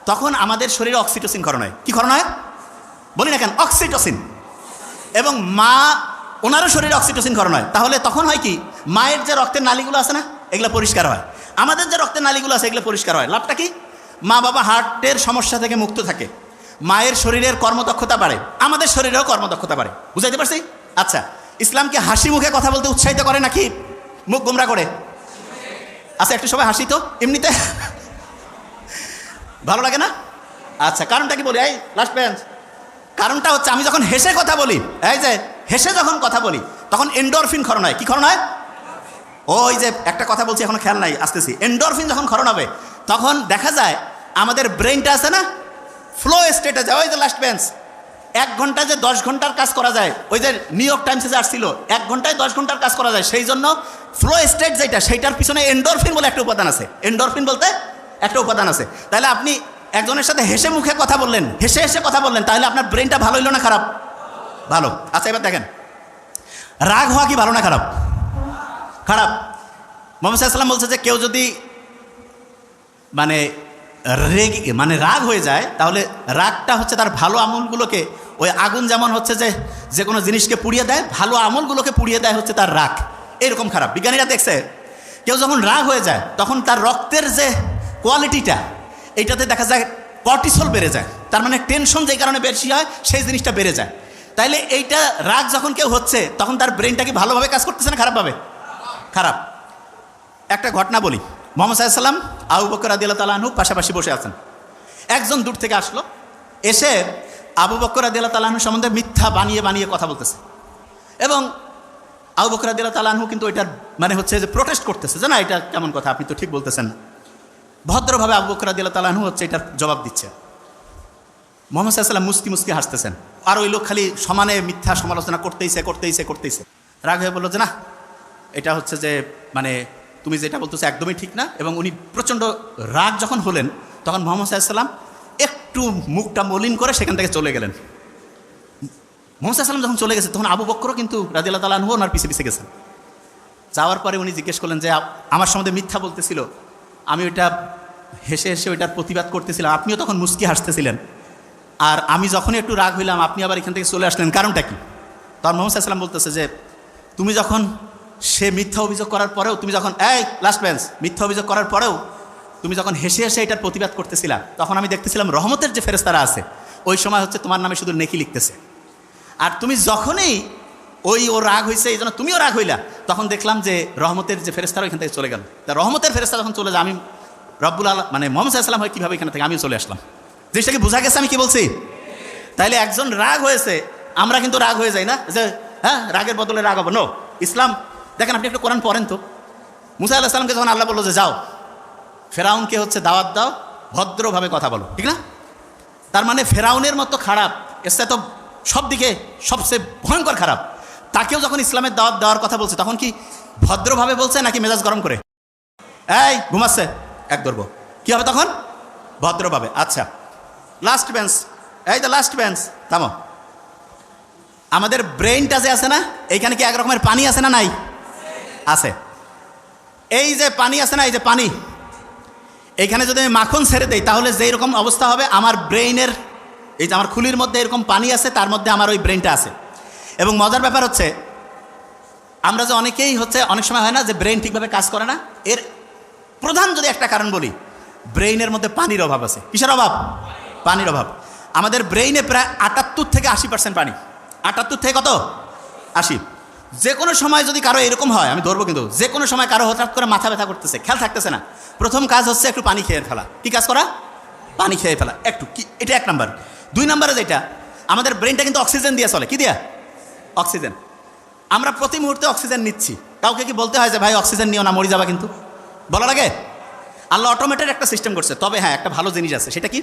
তখন আমাদের শরীরে অক্সিটোসিন ক্ষরণ হয়। কি ক্ষরণ হয়? বলি না কেন? অক্সিটোসিন। এবং মা ওনারও শরীরে অক্সিটোসিন ক্ষরণ হয়। তাহলে তখন হয় কি, মায়ের যে রক্তের নালীগুলো আছে না এগুলো পরিষ্কার হয়, আমাদের যে রক্তের নালীগুলো আছে এগুলো পরিষ্কার হয়। লাভটা কি? মা বাবা হার্টের সমস্যা থেকে মুক্ত থাকে, মায়ের শরীরের কর্মদক্ষতা বাড়ে, আমাদের শরীরেও কর্মদক্ষতা বাড়ে। বুঝাইতে পারছি? আচ্ছা ইসলামকে হাসি মুখে কথা বলতে উৎসাহিত করে নাকি মুখ গোমরা করে? আচ্ছা একটু সবাই হাসি তো এমনিতে ভালো লাগে না? আচ্ছা কারণটা কি বলি? এই লাস্ট বেঞ্চ, কারণটা হচ্ছে আমি যখন হেসে কথা বলি, এই যে হেসে যখন কথা বলি তখন এন্ডোরফিন ক্ষরণ হয়। কি ক্ষরণ হয়? ওই যে একটা কথা বলছি এখনো খেয়াল নাই, আসতেছি। এন্ডোরফিন যখন ক্ষরণ হবে তখন দেখা যায় আমাদের ব্রেনটা আছে না ফ্লো স্টেটে যায়। ওই যে লাস্ট বেঞ্চ, 1 ঘন্টায় যে 10 ঘন্টার কাজ করা যায়, ওই যে নিউ ইয়র্ক টাইমসে যে আসছিল 1 ঘন্টায় 10 ঘন্টার কাজ করা যায়, সেই জন্য ফ্লো স্টেট যেটা সেইটার পিছনে এন্ডোরফিন বলে একটা উপাদান আছে। এন্ডোরফিন বলতে একটা উপাদান আছে। তাহলে আপনি একজনের সাথে হেসে মুখে কথা বললেন, হেসে হেসে কথা বললেন, তাহলে আপনার ব্রেনটা ভালো হইল না খারাপ? ভালো। আচ্ছা এবার দেখেন, রাগ হওয়া কি ভালো না খারাপ? খারাপ। মুহাম্মদ সাল্লাল্লাহু আলাইহি ওয়াসাল্লাম বলছে যে কেউ যদি মানে রাগ হয়ে যায় তাহলে রাগটা হচ্ছে তার ভালো আমলগুলোকে, ওই আগুন যেমন হচ্ছে যে কোনো জিনিসকে পুড়িয়ে দেয়, ভালো আমলগুলোকে পুড়িয়ে দেয় হচ্ছে তার রাগ। এরকম খারাপ। বিজ্ঞানীরা দেখছে কেউ যখন রাগ হয়ে যায় তখন তার রক্তের যে কোয়ালিটিটা এইটাতে দেখা যায় কর্টিসল বেড়ে যায়, তার মানে টেনশন যেই কারণে বেশি হয় সেই জিনিসটা বেড়ে যায়। তাইলে এইটা রাগ যখন কেউ হচ্ছে তখন তার ব্রেনটা কি ভালোভাবে কাজ করতেছে না খারাপভাবে? খারাপ। একটা ঘটনা বলি। মুহাম্মদ সাল্লাল্লাহু আলাইহি ওয়াসাল্লাম আবু বকর রাদিয়াল্লাহু তাআলা আনহু পাশাপাশি বসে আছেন। একজন দূর থেকে আসলো, এসে আবু বকর রাদিয়াল্লাহু তাআলা আনহু সম্বন্ধে মিথ্যা বানিয়ে বানিয়ে কথা বলতেছে। এবং আবু বকর রাদিয়াল্লাহু তাআলা আনহু কিন্তু এটার মানে হচ্ছে যে প্রোটেস্ট করতেছে যে না এটা কেমন কথা, আপনি তো ঠিক বলতেছেন না। ভদ্রভাবে আবু বকর রাদিয়াল্লাহু তাআলা আনহু হচ্ছে এটার জবাব দিচ্ছে। মুহাম্মদ সাল্লাল্লাহু আলাইহি ওয়াসাল্লাম মুস্কি মুস্কি হাসতেছেন, আর ওই লোক খালি সমানে মিথ্যা সমালোচনা করতেইছে। রাগ হয়ে বললো যে না এটা হচ্ছে যে মানে তুমি যেটা বলতেছো একদমই ঠিক না। এবং উনি প্রচণ্ড রাগ যখন হলেন তখন মুহাম্মদ সাল্লাল্লাহু আলাইহি ওয়াসাল্লাম একটু মুখটা মলিন করে সেখান থেকে চলে গেলেন। মুহাম্মদ সাল্লাল্লাহু আলাইহি ওয়াসাল্লাম যখন চলে গেছে তখন আবু বকরও কিন্তু রাদিয়াল্লাহু তাআলা আনহু ওনার পিছে পিছে গেছেন। যাওয়ার পরে উনি জিজ্ঞেস করলেন যে আমার সম্বন্ধে মিথ্যা বলতেছিল, আমি ওইটা হেসে হেসে ওইটার প্রতিবাদ করতেছিলাম, আপনিও তখন মুস্কি হাসতেছিলেন, আর আমি যখনই একটু রাগ হইলাম আপনি আবার এখান থেকে চলে আসলেন, কারণটা কি? তখন মুহাম্মদ সাল্লাল্লাহু আলাইহি ওয়াসাল্লাম বলতেছে যে তুমি যখন সে মিথ্যা অভিযোগ করার পরেও তুমি যখন লাস্ট বেঞ্চ মিথ্যা অভিযোগ করার পরেও তুমি যখন হেসে হেসে এটার প্রতিবাদ করতেছিলা তখন আমি দেখতেছিলাম রহমতের যে ফেরেশতারা আছে ওই সময় হচ্ছে তোমার নামে শুধু নেকি লিখতেছে। আর তুমি যখনই ও রাগ হয়েছে এই জন্য তুমিও রাগ হইলা, তখন দেখলাম যে রহমতের যে ফেরেশতারা ওইখান থেকে চলে গেল। তা রহমতের ফেরেশতা যখন চলে যায় আমি রব্বুল আলামিন মানে মুহাম্মদ সাল্লাল্লাহু আলাইহি ওয়াসাল্লাম হয় কীভাবে এখানে থেকে আমিও চলে আসলাম। জিনিসটা কি বোঝা গেছে আমি কি বলছি? তাইলে একজন রাগ হয়েছে, আমরা কিন্তু রাগ হয়ে যাই না যে হ্যাঁ রাগের বদলে রাগ হবো। নো, ইসলাম দেখেন আপনি একটু কোরআন পড়েন তো। মুসা আলাইহিস সালামকে যখন আল্লাহ বললো যে যাও ফেরাউনকে হচ্ছে দাওয়াত দাও, ভদ্রভাবে কথা বলো, ঠিক না? তার মানে ফেরাউনের মতো খারাপ, এসে তো সব দিকে সবচেয়ে ভয়ঙ্কর খারাপ, তাকেও যখন ইসলামের দাওয়াত দেওয়ার কথা বলছে তখন কি ভদ্রভাবে বলছে নাকি মেজাজ গরম করে? এই ঘুমাচ্ছে এক ধরবো, কী হবে তখন? ভদ্রভাবে। আচ্ছা লাস্ট বেঞ্চ, এই তো লাস্ট বেঞ্চ থামো। আমাদের ব্রেইনটা যে আছে না এইখানে কি এক রকমের পানি আছে না নাই? আছে। এই যে পানি আছে না, এই যে পানি, এইখানে যদি আমি মাখন ছেড়ে দেই তাহলে যেই রকম অবস্থা হবে আমার ব্রেইনের, এই যে আমার খুলির মধ্যে এরকম পানি আছে তার মধ্যে আমার ওই ব্রেইনটা আছে। এবং মজার ব্যাপার হচ্ছে আমরা যে অনেকেই হচ্ছে অনেক সময় হয় না যে ব্রেইন ঠিকভাবে কাজ করে না, এর প্রধান যদি একটা কারণ বলি ব্রেইনের মধ্যে পানির অভাব আছে। কিসের অভাব? পানির অভাব। আমাদের ব্রেইনে প্রায় 78 থেকে 80% পানি। 78 থেকে কত? 80। যে কোনো সময় যদি কারো এরকম হয়, আমি ধরবো কিন্তু, যে কোনো সময় কারো হঠাৎ করে মাথা ব্যথা করতেছে, খেয়াল থাকতেছে না, প্রথম কাজ হচ্ছে একটু পানি খেয়ে ফেলা। কি কাজ করা? পানি খেয়ে ফেলা একটু, কি এটা 1 নাম্বার। 2 নাম্বারে যেটা আমাদের ব্রেইনটা কিন্তু অক্সিজেন দিয়ে চলে। কি দিয়া? অক্সিজেন। আমরা প্রতি মুহূর্তে অক্সিজেন নিচ্ছি। কাউকে কি বলতে হয় যে ভাই অক্সিজেন নিও না মরে যাবা? কিন্তু বলা লাগে? আল্লাহ অটোমেটেড একটা সিস্টেম করছে। তবে হ্যাঁ একটা ভালো জিনিস আছে, সেটা কি?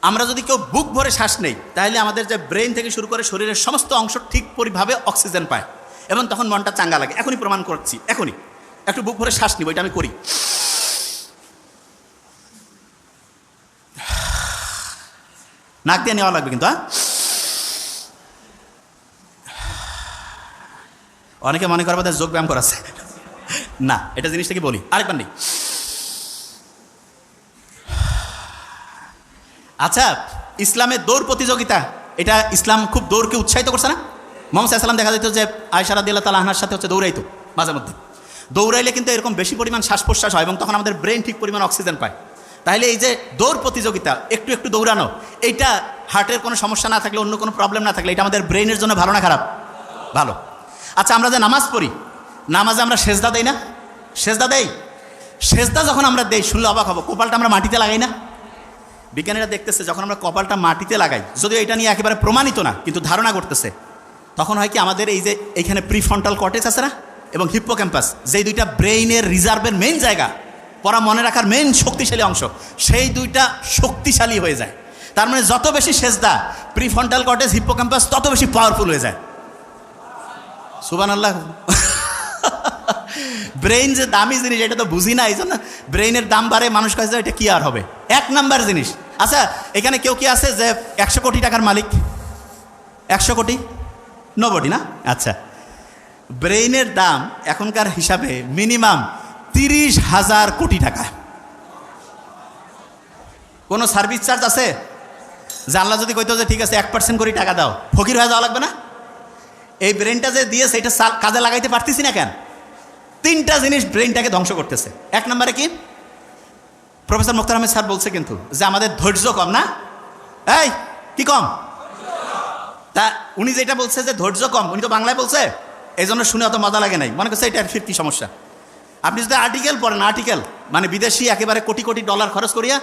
আমরা যদি কেউ বুক ভরে শ্বাস নেই তাহলে আমাদের যে ব্রেইন থেকে শুরু করে শরীরের সমস্ত অংশ ঠিক পরিভাবে অক্সিজেন পায় এবং তখন মনটা চাঙ্গা লাগে। এখনই প্রমাণ করছি, এখনই একটু বুক ভরে শ্বাস নিব, এটা আমি করি। নাক দিয়ে নেওয়া লাগবে কিন্তু। অনেকে মনে করবে যোগ ব্যায়াম করাচ্ছে না, এটা জিনিসটা কি বলি আরেকবার নেই। আচ্ছা ইসলামের দৌড় প্রতিযোগিতা, এটা ইসলাম খুব দৌড়কে উৎসাহিত করছে না? মুহাম্মদ সাল্লাল্লাহু আলাইহি ওয়াসাল্লাম দেখা যেত যে আয়েশা রাদিয়াল্লাহু তাআলা আনহার সাথে হচ্ছে দৌড়াইতো মাঝে মধ্যে। দৌড়াইলে কিন্তু এরকম বেশি পরিমাণ শ্বাস প্রশ্বাস হয় এবং তখন আমাদের ব্রেন ঠিক পরিমাণ অক্সিজেন পায়। তাহলে এই যে দৌড় প্রতিযোগিতা, একটু একটু দৌড়ানো, এইটা হার্টের কোনো সমস্যা না থাকলে, অন্য কোনো প্রবলেম না থাকলে, এটা আমাদের ব্রেনের জন্য ভালো না খারাপ? ভালো। আচ্ছা আমরা যে নামাজ পড়ি, নামাজে আমরা সেজদা দেই না? সেজদা দেই। সেজদা যখন আমরা দেই শুনলে অবাক হবো, কপালটা আমরা মাটিতে লাগাই না? বিজ্ঞানীরা দেখতেছে যখন আমরা কপালটা মাটিতে লাগাই, যদিও এটা নিয়ে একেবারে প্রমাণিত না কিন্তু ধারণা করতেছে, তখন হয় কি আমাদের এই যে এইখানে প্রিফ্রন্টাল কর্টেক্স আছে না এবং হিপ্পোক্যাম্পাস, যেই দুইটা ব্রেইনের রিজার্ভের মেইন জায়গা, পড়া মনে রাখার মেইন শক্তিশালী অংশ, সেই দুইটা শক্তিশালী হয়ে যায়। তার মানে যত বেশি সেজদা প্রিফ্রন্টাল কর্টেক্স হিপ্পোক্যাম্পাস তত বেশি পাওয়ারফুল হয়ে যায়। সুবহানাল্লাহ। ব্রেইন যে দামি জিনিস এটা তো বুঝি না, এই জন্য ব্রেইনের দাম বাড়ে, মানুষ কাছে এটা কি আর হবে। 1 নাম্বার জিনিস। আচ্ছা এখানে কেউ কি আছে যে 100 কোটি টাকার মালিক? 100 কোটি? নোবডি না? আচ্ছা ব্রেইনের দাম এখনকার হিসাবে মিনিমাম 30,000 কোটি টাকা। কোনো সার্ভিস চার্জ আছে? জানলা যদি কইতো যে ঠিক আছে 1% করে টাকা দাও, ফকির হয়ে যাওয়া লাগবে না? এই ব্রেনটা যে দিয়েছে এটা কাজে লাগাইতে পারতেছি না কেন? 3টা জিনিস ব্রেনটাকে ধ্বংস করতেছে। 1 নম্বরে কি? প্রফেসর মুখতার আহমেদ স্যার বলছে কিন্তু যে আমাদের ধৈর্য কম না? এই কি কম? তা উনি যেটা বলছে যে ধৈর্য কম, উনি তো বাংলায় বলছে, এই জন্য শুনে অত মজা লাগে নাই, মনে করছে এটা ফির কি সমস্যা। আপনি যদি আর্টিকেল পড়েন, আর্টিকেল মানে বিদেশি একেবারে কোটি কোটি ডলার খরচ করিয়া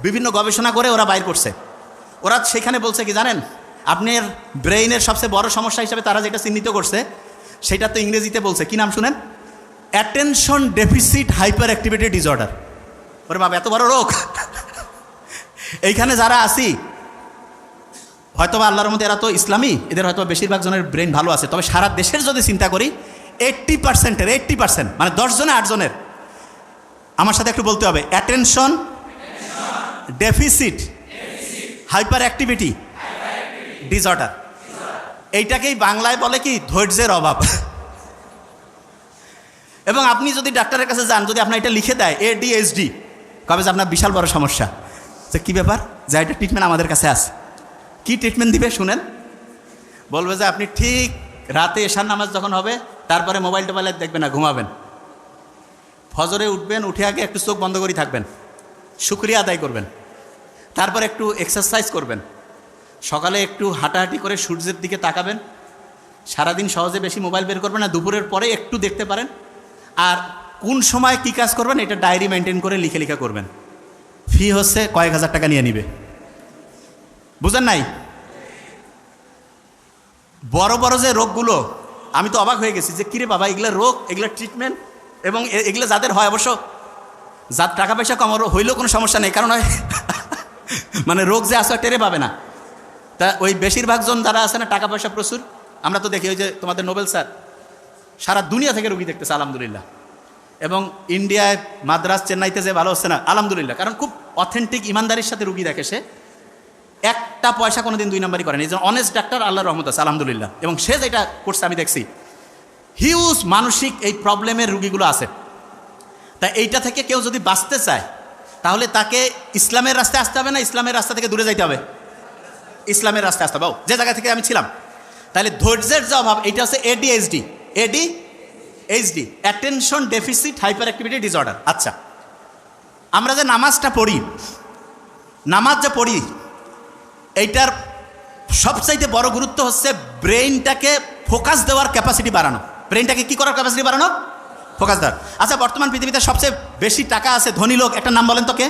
বিভিন্ন গবেষণা করে ওরা বাইর করছে, ওরা সেখানে বলছে কি জানেন, আপনার ব্রেইনের সবচেয়ে বড় সমস্যা হিসাবে তারা যেটা চিহ্নিত করছে সেটা তো ইংরেজিতে বলছে, কি নাম শুনেন? Attention deficit hyperactivity disorder. ওরে বাবা, এত বড় রোগ! এইখানে যারা আছি হয়তো বা আল্লাহর মধ্যে এরা তো ইসলামী, এদের হয়তো বেশিরভাগ জনের ব্রেন ভালো আছে, তবে সারা দেশের যদি চিন্তা করি 80% মানে 10 জনে 8 জনের, আমার সাথে একটু বলতে হবে, attention deficit hyperactivity disorder. এইটাকেই বাংলায় বলে কি? ধৈর্যের অভাব। এবং আপনি যদি ডাক্তারের কাছে যান, যদি আপনার এটা লিখে দেয় ADHD, কবে যে আপনার বিশাল বড় সমস্যা, যে কী ব্যাপার, যা এটা ট্রিটমেন্ট আমাদের কাছে আছে। কি ট্রিটমেন্ট দিবে শুনেন? বলবে যে আপনি ঠিক রাতে এশার নামাজ যখন হবে তারপরে মোবাইল টোবাইল দেখবেন না, ঘুমাবেন, ফজরে উঠবেন, উঠে আগে একটু চোখ বন্ধ করে থাকবেন, শুকরিয়া আদায় করবেন, তারপর একটু এক্সারসাইজ করবেন, সকালে একটু হাঁটাহাঁটি করে সূর্যের দিকে তাকাবেন, সারাদিন সহজে বেশি মোবাইল বের করবেন না, দুপুরের পরে একটু দেখতে পারেন, আর কোন সময় কী কাজ করবেন এটা ডায়েরি মেনটেন করে লিখে লিখে করবেন। ফি হচ্ছে কয়েক হাজার টাকা নিয়ে নিবে, বুঝেন নাই? বড় বড় যে রোগগুলো, আমি তো অবাক হয়ে গেছি যে কিরে বাবা, এগুলো রোগ, এগুলো ট্রিটমেন্ট, এবং এগুলো যাদের হয়, অবশ্য যার টাকা পয়সা কম হইলেও কোনো সমস্যা নেই, কারণ হয় মানে রোগ যে আসে টেরে পাবে না। তা ওই বেশিরভাগ জন যারা আছে না, টাকা পয়সা প্রচুর, আমরা তো দেখি ওই যে তোমাদের নোবেল স্যার সারা দুনিয়া থেকে রুগী দেখতেছে আলহামদুলিল্লাহ, এবং ইন্ডিয়ায় মাদ্রাস চেন্নাইতে যে ভালো হচ্ছে না আলহামদুলিল্লাহ, কারণ খুব অথেন্টিক ইমানদারির সাথে রুগী দেখে, সে একটা পয়সা কোনোদিন 2 নম্বরই করেন, এই জন্য অনেস্ট ডাক্তার, আল্লাহর রহমত আছে আলহামদুলিল্লাহ। এবং সে যেটা করছে আমি দেখছি, হিউজ মানসিক এই প্রবলেমের রুগীগুলো আছে। তাই এইটা থেকে কেউ যদি বাঁচতে চায় তাহলে তাকে ইসলামের রাস্তায় আসতে হবে না, ইসলামের রাস্তা থেকে দূরে যাইতে হবে? ইসলামের রাস্তায় আসতে হবে। যে জায়গা থেকে আমি ছিলাম, তাহলে ধৈর্যের যে অভাব, এটা হচ্ছে ADHD, attention deficit hyperactivity disorder. আচ্ছা, আমরা যে নামাজটা পড়ি, নামাজ যে পড়ি, এইটার সবচাইতে বড় গুরুত্ব হচ্ছে ব্রেইনটাকে ফোকাস দেওয়ার ক্যাপাসিটি বাড়ানো। ব্রেইনটাকে কি করার ক্যাপাসিটি বাড়ানো? ফোকাস দেওয়ার। আচ্ছা, বর্তমান পৃথিবীতে সবচেয়ে বেশি টাকা আছে ধনী লোক, একটা নাম বলেন তো, কে?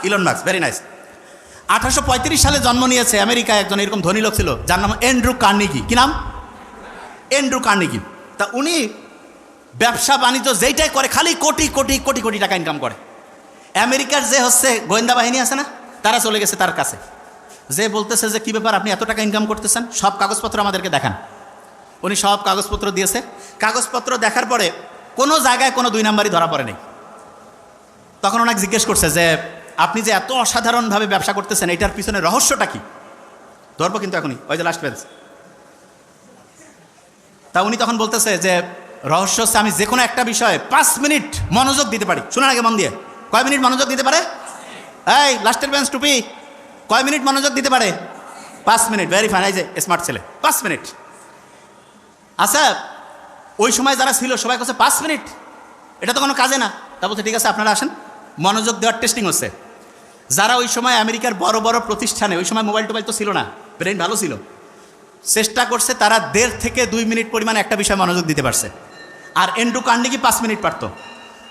Elon Musk. Very nice. 1835 সালে জন্ম নিয়েছে আমেরিকায় একজন এরকম ধনী লোক ছিল, যার নাম অ্যান্ড্রু কার্নেগি। কি নাম? Andrew Carnegie. তা উনি ব্যবসা বাণিজ্য যেইটাই করে খালি কোটি কোটি কোটি কোটি টাকা ইনকাম করে। আমেরিকার যে হচ্ছে গোয়েন্দা বাহিনী আছে না, তারা চলে গেছে তার কাছে, যে বলতেছে যে কী ব্যাপার, আপনি এত টাকা ইনকাম করতেছেন, সব কাগজপত্র আমাদেরকে দেখান। উনি সব কাগজপত্র দিয়েছে। কাগজপত্র দেখার পরে কোনো জায়গায় কোনো 2 নাম্বারই ধরা পড়ে নেই। তখন ওনাকে জিজ্ঞেস করছে যে আপনি যে এত অসাধারণভাবে ব্যবসা করতেছেন, এটার পিছনে রহস্যটা কি? ধরবো কিন্তু এখনই, ওই যে লাস্ট পেজ। তা উনি তখন বলতেছে যে রহস্য হচ্ছে আমি যে কোনো একটা বিষয়ে 5 মিনিট মনোযোগ দিতে পারি। শোনেন আগে মন দিয়ে, কয় মিনিট মনোযোগ দিতে পারে? এই লাস্টের বেঞ্চ টুপি, কয় মিনিট মনোযোগ দিতে পারে? 5 মিনিট। ভেরি ফাইন, এই যে স্মার্ট ছেলে, 5 মিনিট। আচ্ছা, ওই সময় যারা ছিল সবাই কাছে 5 মিনিট, এটা তো কোনো কাজে না। তা বলছে ঠিক আছে, আপনারা আসেন, মনোযোগ দেওয়ার টেস্টিং হচ্ছে। যারা ওই সময় আমেরিকার বড় বড় প্রতিষ্ঠানে, ওই সময় মোবাইল টোবাইল তো ছিল না, ব্রেন ভালো ছিল, চেষ্টা করছে, তারা 1.5 থেকে 2 মিনিট পরিমাণে একটা বিষয়ে মনোযোগ দিতে পারছে। আর অ্যান্ড্রু কার্নেগি 5 মিনিট পারত।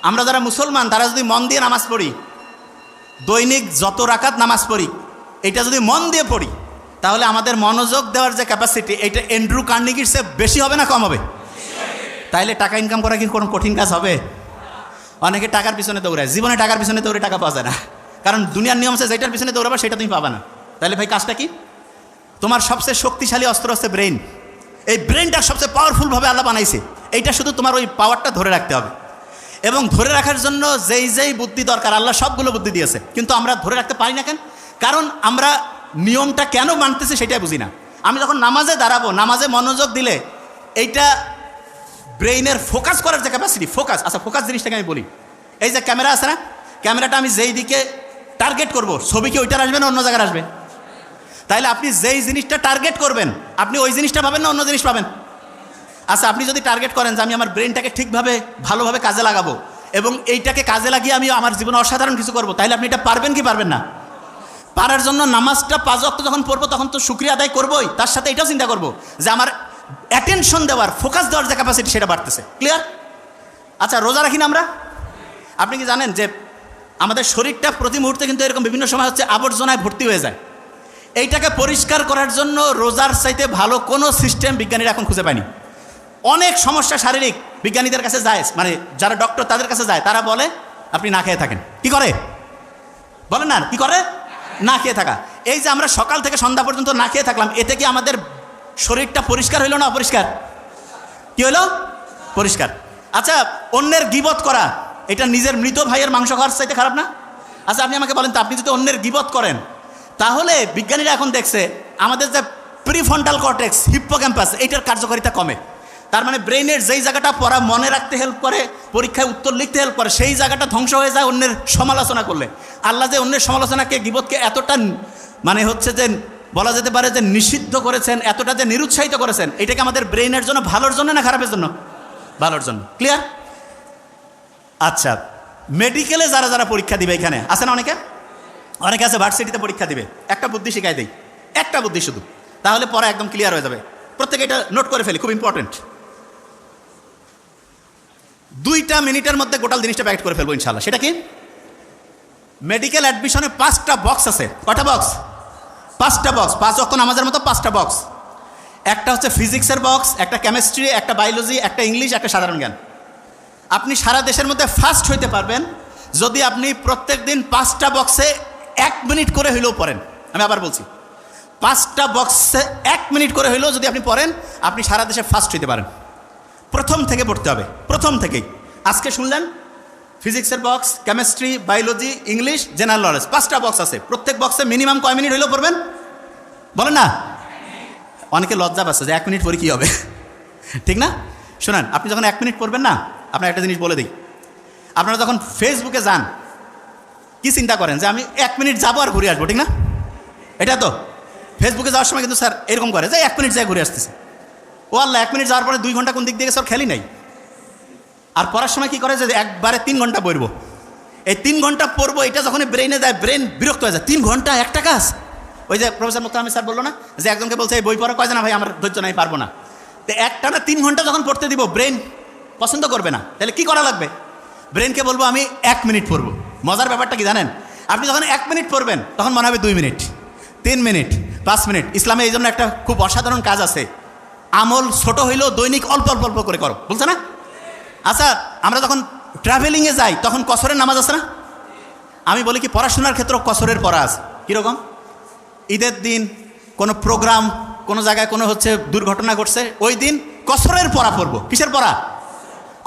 আমরা যারা মুসলমান, তারা যদি মন দিয়ে নামাজ পড়ি, দৈনিক যত রাকাত নামাজ পড়ি, এটা যদি মন দিয়ে পড়ি, তাহলে আমাদের মনোযোগ দেওয়ার যে ক্যাপাসিটি, এটা অ্যান্ড্রু কার্নেগির চেয়ে বেশি হবে না কম হবে? তাইলে টাকা ইনকাম করা কি কোনো কঠিন কাজ হবে? অনেকে টাকার পিছনে দৌড়ায়, জীবনে টাকার পিছনে দৌড়ে টাকা পাওয়া যায় না, কারণ দুনিয়ার নিয়ম আছে, যেটার পিছনে দৌড়াবা সেটা তুমি পাবা না। তাহলে ভাই কাজটা কি? তোমার সবচেয়ে শক্তিশালী অস্ত্র হচ্ছে ব্রেন। এই ব্রেনটা সবচেয়ে পাওয়ারফুলভাবে আল্লাহ বানাইছে, এইটা শুধু তোমার ওই পাওয়ারটা ধরে রাখতে হবে। এবং ধরে রাখার জন্য যেই বুদ্ধি দরকার, আল্লাহ সবগুলো বুদ্ধি দিয়েছে, কিন্তু আমরা ধরে রাখতে পারি না কেন? কারণ আমরা নিয়মটা কেন মানতেছি সেটাই বুঝি না। আমি যখন নামাজে দাঁড়াবো, নামাজে মনোযোগ দিলে এইটা ব্রেইনের ফোকাস করার যে ক্যাপাসিটি, ফোকাস। আচ্ছা, ফোকাস জিনিসটাকে আমি বলি, এই যে ক্যামেরা আছে না, ক্যামেরাটা আমি যেই দিকে টার্গেট করব, ছবি কি ওইটার আসবে না অন্য জায়গায় আসবে? তাইলে আপনি যেই জিনিসটা টার্গেট করবেন, আপনি ওই জিনিসটা পাবেন না অন্য জিনিস পাবেন? আচ্ছা, আপনি যদি টার্গেট করেন যে আমি আমার ব্রেনটাকে ঠিকভাবে ভালোভাবে কাজে লাগাবো এবং এইটাকে কাজে লাগিয়ে আমি আমার জীবনে অসাধারণ কিছু করবো, তাইলে আপনি এটা পারবেন কি পারবেন না? পারার জন্য নামাজটা 5 ওয়াক্ত যখন পড়বো, তখন তো শুকরিয়া আদায় করবোই, তার সাথে এটাও চিন্তা করবো যে আমার অ্যাটেনশন দেওয়ার, ফোকাস দেওয়ার যে ক্যাপাসিটি, সেটা বাড়তেছে। ক্লিয়ার? আচ্ছা, রোজা রাখি না আমরা? আপনি কি জানেন যে আমাদের শরীরটা প্রতি মুহূর্তে কিন্তু এরকম বিভিন্ন সময় হচ্ছে আবর্জনায় ভর্তি হয়ে যায়। এইটাকে পরিষ্কার করার জন্য রোজার চাইতে ভালো কোনো সিস্টেম বিজ্ঞানীরা এখন খুঁজে পায়নি। অনেক সমস্যা শারীরিক বিজ্ঞানীদের কাছে যায়, মানে যারা ডক্টর তাদের কাছে যায়, তারা বলে আপনি না খেয়ে থাকেন। কি করে বলেন না, কি করে? না খেয়ে থাকা। এই যে আমরা সকাল থেকে সন্ধ্যা পর্যন্ত না খেয়ে থাকলাম, এতে কি আমাদের শরীরটা পরিষ্কার হইল না অপরিষ্কার? কি হইল? পরিষ্কার। আচ্ছা, অন্যের গীবত করা, এটা নিজের মৃত ভাইয়ের মাংস খাওয়ার চাইতে খারাপ না? আচ্ছা, আপনি আমাকে বলেন তো, আপনি যদি অন্যের গীবত করেন, তাহলে বিজ্ঞানীরা এখন দেখছে আমাদের যে প্রিফ্রন্টাল কর্টেক্স, হিপ্পোক্যাম্পাস, এইটার কার্যকারিতা কমে। তার মানে ব্রেইনের যেই জায়গাটা পড়া মনে রাখতে হেল্প করে, পরীক্ষায় উত্তর লিখতে হেল্প করে, সেই জায়গাটা ধ্বংস হয়ে যায় অন্যের সমালোচনা করলে। আল্লাহ যে অন্যের সমালোচনাকে, গীবতকে এতটা মানে হচ্ছে যে বলা যেতে পারে যে নিষিদ্ধ করেছেন, এতটা যে নিরুৎসাহিত করেছেন, এটাকে আমাদের ব্রেইনের জন্য ভালোর জন্য না খারাপের জন্য? ভালোর জন্য। ক্লিয়ার? আচ্ছা, মেডিকেলে যারা যারা পরীক্ষা দিবে, এখানে আছে না অনেকে আছে ভার্সিটিতে পরীক্ষা দিবে, একটা বুদ্ধি শিখাই দেই, একটা বুদ্ধি শুধু, তাহলে পরে একদম ক্লিয়ার হয়ে যাবে। প্রত্যেকে এটা নোট করে ফেলি, খুব ইম্পর্টেন্ট। 2 মিনিটের মধ্যে গোটাল জিনিসটা প্যাকেট করে ফেলবো ইনশাল্লাহ। সেটা কি? মেডিকেল অ্যাডমিশনে 5টা বক্স আছে। কটা বক্স? 5টা বক্স। 5 ওয়াক্ত নামাজের মতো 5টা বক্স। একটা হচ্ছে ফিজিক্সের বক্স, একটা কেমিস্ট্রি, একটা বায়োলজি, একটা ইংলিশ, একটা সাধারণ জ্ঞান। আপনি সারা দেশের মধ্যে ফার্স্ট হইতে পারবেন যদি আপনি প্রত্যেক দিন 5টা বক্সে 1 মিনিট করে হইলেও পড়েন। আমি আবার বলছি, 5টা বক্সে 1 মিনিট করে হইলেও যদি আপনি পড়েন, আপনি সারা দেশে ফার্স্ট হইতে পারেন। প্রথম থেকে পড়তে হবে, প্রথম থেকেই। আজকে শুনলেন ফিজিক্সের box, chemistry, biology, English, general knowledge, 5টা বক্স আছে। প্রত্যেক বক্সে মিনিমাম কয় মিনিট হইলেও পড়বেন? বলেন না। অনেকে লজ্জা পাচ্ছে যে 1 মিনিট পরে কী হবে, ঠিক না? শোনেন, আপনি যখন 1 মিনিট পড়বেন না, আপনার একটা জিনিস বলে দিই, আপনারা যখন ফেসবুকে যান, কি চিন্তা করেন যে আমি 1 মিনিট যাবো আর ঘুরে আসবো, ঠিক না? এটা তো ফেসবুকে যাওয়ার সময় কিন্তু স্যার এরকম করে যে 1 মিনিট যায় ঘুরে আসতেছে। ও আল্লাহ, 1 মিনিট যাওয়ার পরে 2 ঘন্টা কোন দিক দিয়ে স্যার খেলি নাই। আর পড়ার সময় কি করে যে একবারে 3 ঘন্টা পড়বো। এই 3 ঘন্টা পড়বো, এটা যখন ব্রেনে যায়, ব্রেন বিরক্ত হয়ে যায়। 3 ঘন্টা একটা কাজ। ওই যে প্রফেসর মুক্তা আহমেদ স্যার বললো না যে একজনকে বলছে এই বই পড়া কয় না ভাই, আমার ধৈর্য নাই, পারবো না। তো একটানা 3 ঘন্টা যখন পড়তে দিব, ব্রেন পছন্দ করবে না। তাহলে কি করা লাগবে? ব্রেনকে বলবো আমি 1 মিনিট পড়বো। মজার ব্যাপারটা কি জানেন? আপনি যখন 1 মিনিট পড়বেন, তখন মনে হবে 2 মিনিট, 3 মিনিট, 5 মিনিট। ইসলামে এই জন্য একটা খুব অসাধারণ কাজ আছে, আমল ছোট হইলেও দৈনিক অল্প অল্প অল্প করে করো, বলছে না? আচ্ছা, আমরা যখন ট্রাভেলিংয়ে যাই, তখন কসরের নামাজ আছে না? আমি বলি কি, পড়াশোনার ক্ষেত্রে কসরের পড়া আছে। কীরকম? ঈদের দিন কোনো প্রোগ্রাম, কোনো জায়গায় কোনো হচ্ছে দুর্ঘটনা ঘটছে, ওই দিন কসরের পড়া পড়বো। কিসের পড়া?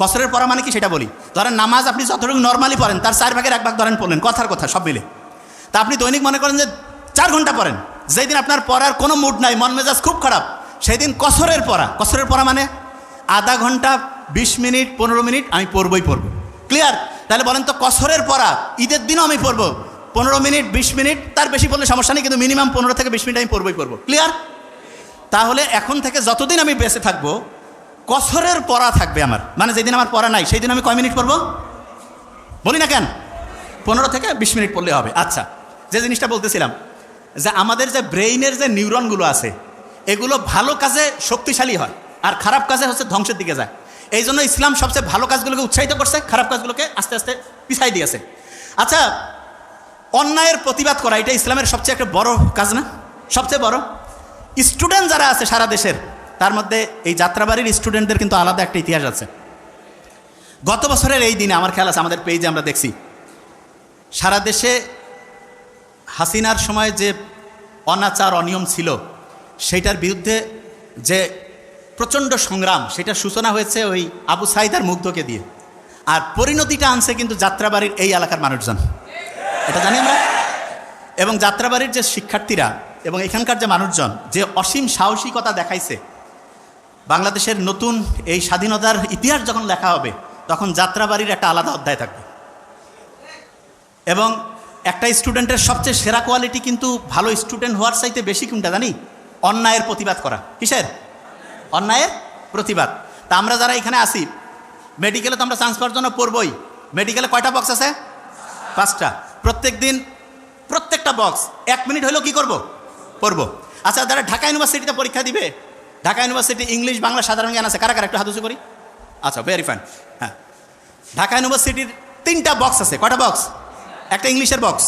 কসরের পড়া মানে কি সেটা বলি। ধরেন নামাজ আপনি যতটুকু নর্মালি পড়েন, তার 4 ভাগের 1 ভাগ ধরেন পড়লেন, কথার কথা সব মিলে। তা আপনি দৈনিক মনে করেন যে 4 ঘন্টা পড়েন। যেই দিন আপনার পড়ার কোনো মুড নাই, মন মেজাজ খুব খারাপ, সেই দিন কসরের পড়া। কসরের পড়া মানে আধা ঘন্টা, 20 মিনিট, 15 মিনিট আমি পড়বই পড়বো। ক্লিয়ার? তাহলে বলেন তো, কসরের পড়া ঈদের দিনও আমি পড়বো 15 মিনিট, 20 মিনিট, তার বেশি পড়লে সমস্যা নেই, কিন্তু মিনিমাম 15 থেকে 20 মিনিট আমি পড়বই পড়বো। ক্লিয়ার? তাহলে এখন থেকে যতদিন আমি বেঁচে থাকবো, কসরের পড়া থাকবে আমার। মানে যেদিন আমার পড়া নাই, সেই দিন আমি কয় মিনিট পড়বো? বলি না কেন, 15 থেকে 20 মিনিট পড়লে হবে। আচ্ছা, যে জিনিসটা বলতেছিলাম, যে আমাদের যে ব্রেইনের যে নিউরনগুলো আছে, এগুলো ভালো কাজে শক্তিশালী হয়, আর খারাপ কাজে হচ্ছে ধ্বংসের দিকে যায়। এই জন্য ইসলাম সবচেয়ে ভালো কাজগুলোকে উৎসাহিত করছে, খারাপ কাজগুলোকে আস্তে আস্তে পিছাই দিয়েছে। আচ্ছা, অন্যায়ের প্রতিবাদ করা, এটা ইসলামের সবচেয়ে একটা বড় কাজ না? সবচেয়ে বড়। স্টুডেন্ট যারা আছে সারা দেশের, তার মধ্যে এই যাত্রাবাড়ির স্টুডেন্টদের কিন্তু আলাদা একটা ইতিহাস আছে। গত বছরের এই দিনে আমার খেয়াল আছে, আমাদের পেজে আমরা দেখছি, সারা দেশে হাসিনার সময় যে অনাচার, অনিয়ম ছিল, সেইটার বিরুদ্ধে যে প্রচণ্ড সংগ্রাম, সেটার সূচনা হয়েছে ওই আবু সাইদ আর মুগ্ধকে দিয়ে। আর পরিণতিটা আনছে কিন্তু যাত্রাবাড়ির এই এলাকার মানুষজন, এটা জানি আমরা। এবং যাত্রাবাড়ির যে শিক্ষার্থীরা এবং এখানকার যে মানুষজন যে অসীম সাহসিকতা দেখাইছে, বাংলাদেশের নতুন এই স্বাধীনতার ইতিহাস যখন লেখা হবে, তখন যাত্রাবাড়ির একটা আলাদা অধ্যায় থাকবে। এবং একটা স্টুডেন্টের সবচেয়ে সেরা কোয়ালিটি কিন্তু ভালো স্টুডেন্ট হওয়ার চাইতে বেশি কোনটা জানি? অন্যায়ের প্রতিবাদ করা। কিসের? অন্যায়ের প্রতিবাদ। তা আমরা যারা এখানে আসি, মেডিকেলে তো আমরা চান্স পাওয়ার জন্য পড়বই। মেডিকেলে কয়টা বক্স আছে? 5টা। প্রত্যেক দিন প্রত্যেকটা বক্স 1 মিনিট হলেও কি করব? পড়বো। আচ্ছা, যারা ঢাকা ইউনিভার্সিটিতে পরীক্ষা দিবে, ঢাকা ইউনিভার্সিটি ইংলিশ, বাংলা, সাধারণ জ্ঞান আছে, কারা কারা একটু হাত উঁচু করি। আচ্ছা, ভেরি ফাইন। হ্যাঁ, ঢাকা ইউনিভার্সিটির 3টা বক্স আছে। কয়টা বক্স? একটা ইংলিশের বক্স,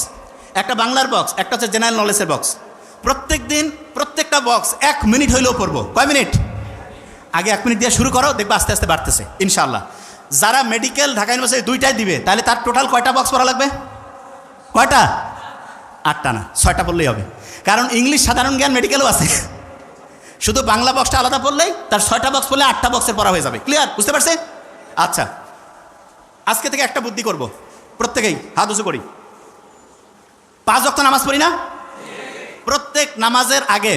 একটা বাংলার বক্স, একটা হচ্ছে জেনারেল নলেজের বক্স। প্রত্যেক দিন প্রত্যেকটা বক্স 1 মিনিট হইলেও পড়বো। কয় মিনিট? আগে 1 মিনিট দিয়ে শুরু করো, দেখবে আস্তে আস্তে বাড়তেছে ইনশাআল্লাহ। যারা মেডিকেল ঢাকা ইউনিভার্সিটি 2টাই দিবে, তাহলে তার টোটাল কয়টা বক্স পড়া লাগবে? কয়টা? 8টা না, 6টা পড়লেই হবে। কারণ ইংলিশ, সাধারণ জ্ঞান, মেডিকেলও আছে। শুধু বাংলা বক্সটা আলাদা পড়লেই তার 6টা বক্স পড়লে 8টা বক্সের পড়া হয়ে যাবে। ক্লিয়ার? বুঝতে পারছে? আচ্ছা, আজকে থেকে একটা বুদ্ধি করব, প্রত্যেকেই হাত উঁচু করি। 5 ওয়াক্ত নামাজ পড়ি না? প্রত্যেক নামাজের আগে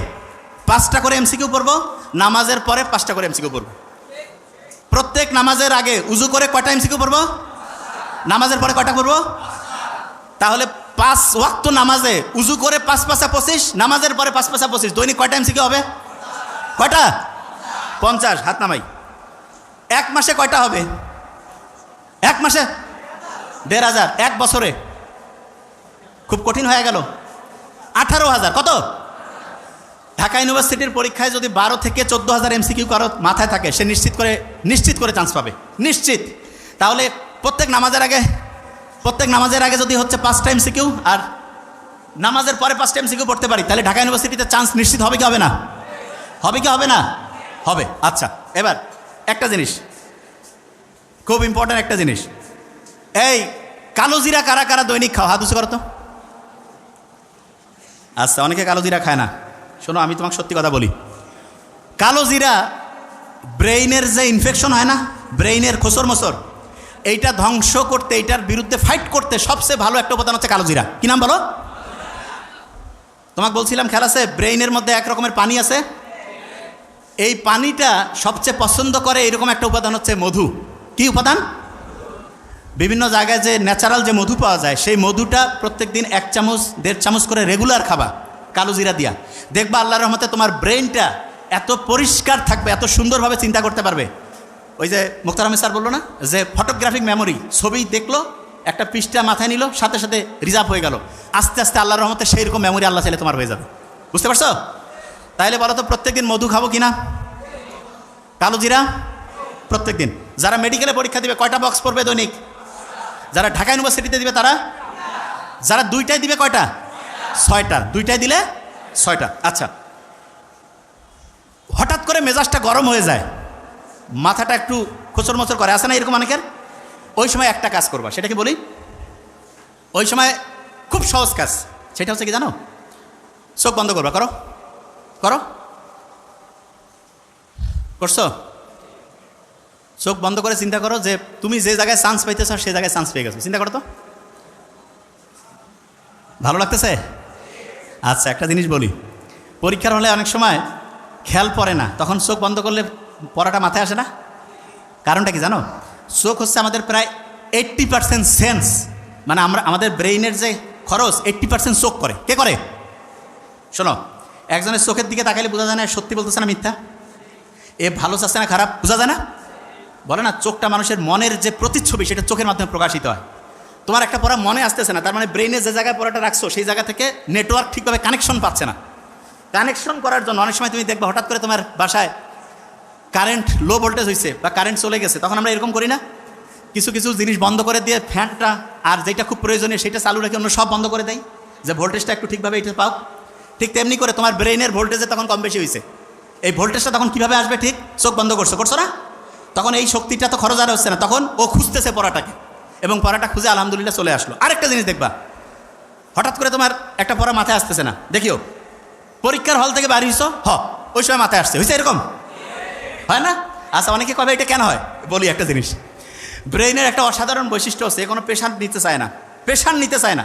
5টা করে এমসিকিউ পড়বো, নামাজের পরে 5টা করে এমসিকিউ পড়বো। প্রত্যেক নামাজের আগে উজু করে কয়টা এমসিকিউ পড়বো? নামাজের পরে কয়টা পড়বো? তাহলে 5 ওয়াক্ত নামাজে উজু করে 5 5 25, নামাজের পরে 5 5 25, দৈনিক কয়টা এমসিকিউ হবে? কয়টা? 50। হাত নামাই। 1 মাসে কয়টা হবে? 1 মাসে 1500। 1 বছরে খুব কঠিন হয়ে গেল। 18,000। কত? ঢাকা ইউনিভার্সিটির পরীক্ষায় যদি 12 থেকে 14,000 এমসিকিউ কারো মাথায় থাকে, সে নিশ্চিত করে চান্স পাবে, নিশ্চিত। তাহলে প্রত্যেক নামাজের আগে যদি হচ্ছে 5টা এমসিকিউ আর নামাজের পরে 5টা এমসিকিউ পড়তে পারি, তাহলে ঢাকা ইউনিভার্সিটিতে চান্স নিশ্চিত হবে কি হবে না? হবে কি হবে না? হবে। আচ্ছা, এবার একটা জিনিস, খুব ইম্পর্ট্যান্ট একটা জিনিস। এই কালো জিরা কারা কারা দৈনিক খাও? হাত উঁচু করো তো। আচ্ছা, অনেকে কালো জিরা খায় না। শোনো, আমি তোমাকে সত্যি কথা বলি, কালো জিরা ব্রেইনের যে ইনফেকশন হয় না, ব্রেইনের খোসর মসর, এইটা ধ্বংস করতে, এইটার বিরুদ্ধে ফাইট করতে সবচেয়ে ভালো একটা উপাদান হচ্ছে কালো জিরা। কি নাম বলো? তোমাকে বলছিলাম খেয়াল আছে, ব্রেইনের মধ্যে এক রকমের পানি আছে, এই পানিটা সবচেয়ে পছন্দ করে এরকম একটা উপাদান হচ্ছে মধু। কি উপাদান? বিভিন্ন জায়গায় যে ন্যাচারাল যে মধু পাওয়া যায়, সেই মধুটা প্রত্যেক দিন 1 চামচ 1.5 চামচ করে রেগুলার খাবা কালো জিরা দিয়া। দেখবা আল্লাহর রহমতে তোমার ব্রেইনটা এত পরিষ্কার থাকবে, এত সুন্দরভাবে চিন্তা করতে পারবে। ওই যে মুখতার আহমেদ স্যার বললো না যে ফটোগ্রাফিক মেমোরি, ছবি দেখলো, একটা পৃষ্ঠা মাথায় নিল, সাথে সাথে রিজার্ভ হয়ে গেল। আস্তে আস্তে আল্লাহর রহমতে সেই রকম মেমোরি আল্লাহ চাইলে তোমার হয়ে যাবে। বুঝতে পারছো? তাইলে বলো তো, প্রত্যেকদিন মধু খাবো কিনা? কালো জিরা প্রত্যেক দিন। যারা মেডিকেলে পরীক্ষা দিবে কয়টা বক্স পড়বে দৈনিক? যারা ঢাকা ইউনিভার্সিটিতে দিবে তারা? যারা 2টায় দিবে কয়টা? 6টা। 2টায় দিলে 6টা। আচ্ছা, হঠাৎ করে মেজাজটা গরম হয়ে যায়, মাথাটা একটু খোঁচর মোচর করে, আসে না এরকম অনেকের? ওই সময় একটা কাজ করবা, সেটা কি বলি? ওই সময় খুব সহজ কাজ, সেটা হচ্ছে কি জানো? চোখ বন্ধ করবা। করো করো, করছো? চোখ বন্ধ করে চিন্তা করো যে তুমি যে জায়গায় চান্স পাইতেছ সেই জায়গায় চান্স পেয়ে গেছো। চিন্তা করো তো, ভালো লাগতেছে? আচ্ছা, একটা জিনিস বলি, পরীক্ষার হলে অনেক সময় খেয়াল পড়ে না, তখন চোখ বন্ধ করলে পড়াটা মাথায় আসে না। কারণটা কি জানো? চোখ হচ্ছে আমাদের প্রায় 80% সেন্স, মানে আমাদের ব্রেইনের যে খরচ 80% চোখ করে। কে করে? শোনো, একজনের চোখের দিকে তাকাইলে বোঝা যায় না সত্যি বলতেছে না মিথ্যা, এ ভালো চাচ্ছে না খারাপ, বোঝা যায় না? বলে না, চোখটা মানুষের মনের যে প্রতিচ্ছবি, সেটা চোখের মাধ্যমে প্রকাশিত হয়। তোমার একটা পড়া মনে আসতেছে না, তার মানে ব্রেইনে যে জায়গায় পড়াটা রাখছো সেই জায়গা থেকে নেটওয়ার্ক ঠিকভাবে কানেকশন পাচ্ছে না। কানেকশন করার জন্য অনেক সময় তুমি দেখবে হঠাৎ করে তোমার বাসায় কারেন্ট লো ভোল্টেজ হয়েছে বা কারেন্ট চলে গেছে, তখন আমরা এরকম করি না, কিছু কিছু জিনিস বন্ধ করে দিয়ে ফ্যানটা আর যেটা খুব প্রয়োজনীয় সেটা চালু রেখে অন্য সব বন্ধ করে দেয়, যে ভোল্টেজটা একটু ঠিকভাবে এটা পাও। ঠিক তেমনি করে তোমার ব্রেইনের ভোল্টেজে তখন কম বেশি হয়েছে, এই ভোল্টেজটা তখন কীভাবে আসবে? ঠিক চোখ বন্ধ করছো না, তখন এই শক্তিটা তো খরচ আর হচ্ছে না, তখন ও খুঁজতেছে পড়াটাকে, এবং পড়াটা খুঁজে আলহামদুলিল্লাহ চলে আসলো। আরেকটা জিনিস দেখবা, হঠাৎ করে তোমার একটা পড়া মাথায় আসতেছে না, দেখিও পরীক্ষার হল থেকে বাড়ি হইছো, ওই সময় মাথায় আসছে, হয়েছে এরকম হয় না? আচ্ছা, অনেকে কবে এটা কেন হয়? বলি একটা জিনিস, ব্রেইনের একটা অসাধারণ বৈশিষ্ট্য হচ্ছে, কোনো প্রেশার নিতে চায় না।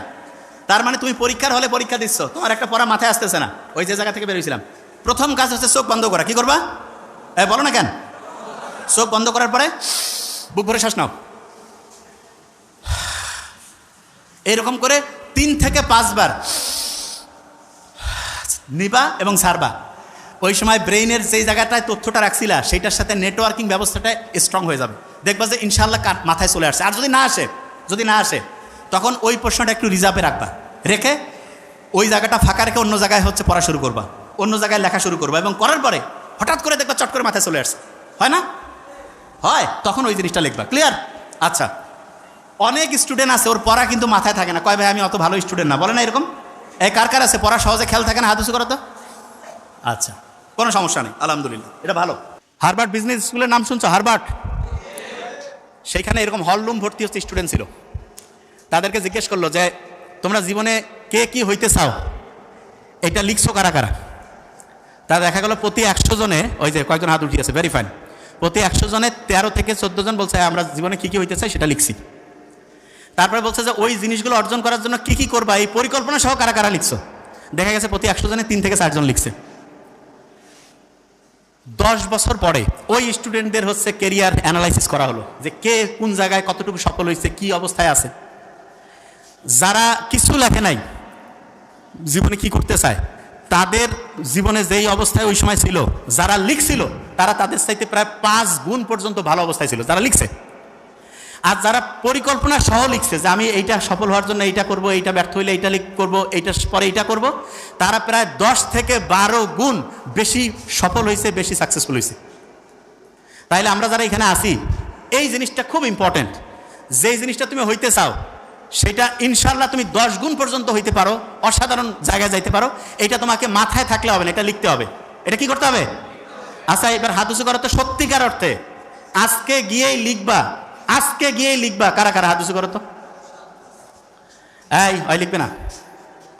তার মানে তুমি পরীক্ষার হলে পরীক্ষা দিচ্ছ, তোমার একটা পড়া মাথায় আসতেছে না, ওই যে জায়গা থেকে বেরোইছিলাম, প্রথম কাজ হচ্ছে চোখ বন্ধ করা। কি করবা? বলো না কেন? চোখ বন্ধ করার পরে বুক ভরে শ্বাস নাও, এরকম করে 3 থেকে 5 বার নিবা এবং ছাড়বা। ওই সময় ব্রেইনের যেই জায়গাটায় তথ্যটা রাখছিলা সেইটার সাথে নেটওয়ার্কিং ব্যবস্থাটা স্ট্রং হয়ে যাবে, দেখবা যে ইনশাআল্লাহ মাথায় চলে আসছে। আর যদি না আসে তখন ওই প্রশ্নটা একটু রিজার্ভে রাখবা, রেখে ওই জায়গাটা ফাঁকা রেখে অন্য জায়গায় হচ্ছে পড়া শুরু করবা, অন্য জায়গায় লেখা শুরু করবা, এবং করার পরে হঠাৎ করে দেখবা চট করে মাথায় চলে আসছে, হয় না? হয়, তখন ওই জিনিসটা লিখবা। ক্লিয়ার? আচ্ছা, অনেক স্টুডেন্ট আছে ওর পড়া কিন্তু মাথায় থাকে না, কয় ভাই আমি অত ভালো স্টুডেন্ট না, বলে না এরকম? এই কার কার আছে পড়া সহজে খেয়াল থাকে না, হাত উঁচু করো তো। আচ্ছা, কোনো সমস্যা নেই, আলহামদুলিল্লাহ, এটা ভালো। হার্ভার্ড বিজনেস স্কুলের নাম শুনছো? হার্ভার্ড, সেইখানে এরকম হল রুম ভর্তি হচ্ছে স্টুডেন্ট ছিল। তাদেরকে জিজ্ঞেস করলো যে তোমরা জীবনে কে কি হইতে চাও, এটা লিখছো কারা কারা? তা দেখা গেল প্রতি 100 জনে, ওই যে কয়েকজন হাত উঠিয়েছে, ভেরি ফাইন, প্রতি 100 জনে 13 থেকে 14 জন বলছে আমরা জীবনে কী কী হইতে চাই সেটা লিখছি। তারপরে বলছে যে ওই জিনিসগুলো অর্জন করার জন্য কী কী করবা এই পরিকল্পনা সহ কারা কারা লিখছো। দেখা গেছে প্রতি 100 জনে 3 থেকে 4 জন লিখছে। 10 বছর পরে ওই স্টুডেন্টদের হচ্ছে কেরিয়ার অ্যানালাইসিস করা হলো যে কে কোন জায়গায় কতটুকু সফল হয়েছে, কি অবস্থায় আছে। যারা কিছু লেখে নাই, জীবনে কি করতে চায়, তাদের জীবনে যেই অবস্থায় ওই সময় ছিল, যারা লিখছিল তারা তাদের চাইতে প্রায় 5 গুণ পর্যন্ত ভালো অবস্থায় ছিল যারা লিখছে। আর যারা পরিকল্পনা সহ লিখছে যে আমি এইটা সফল হওয়ার জন্য এইটা করব, এইটা ব্যর্থ হইলে এইটা করব, এইটার পরে এইটা করব, তারা প্রায় 10 থেকে 12 গুণ বেশি সফল হয়েছে, বেশি সাকসেসফুল হয়েছে। তাইলে আমরা যারা এখানে আসি, এই জিনিসটা খুব ইম্পর্টেন্ট। যেই জিনিসটা তুমি হইতে চাও সেটা ইনশাল্লাহ তুমি 10 গুণ পর্যন্ত হইতে পারো, অসাধারণ জায়গায় যাইতে পারো। এটা তোমাকে মাথায় থাকলে হবে না, এটা লিখতে হবে। এটা কি করতে হবে? আচ্ছা, এবার হাত উঁচু করো তো সত্যিকার অর্থে আজকে গিয়েই লিখবা, আজকে গিয়েই লিখবা। কারা কারা হাত উঁচু করো তো? এই ওই লিখবে না,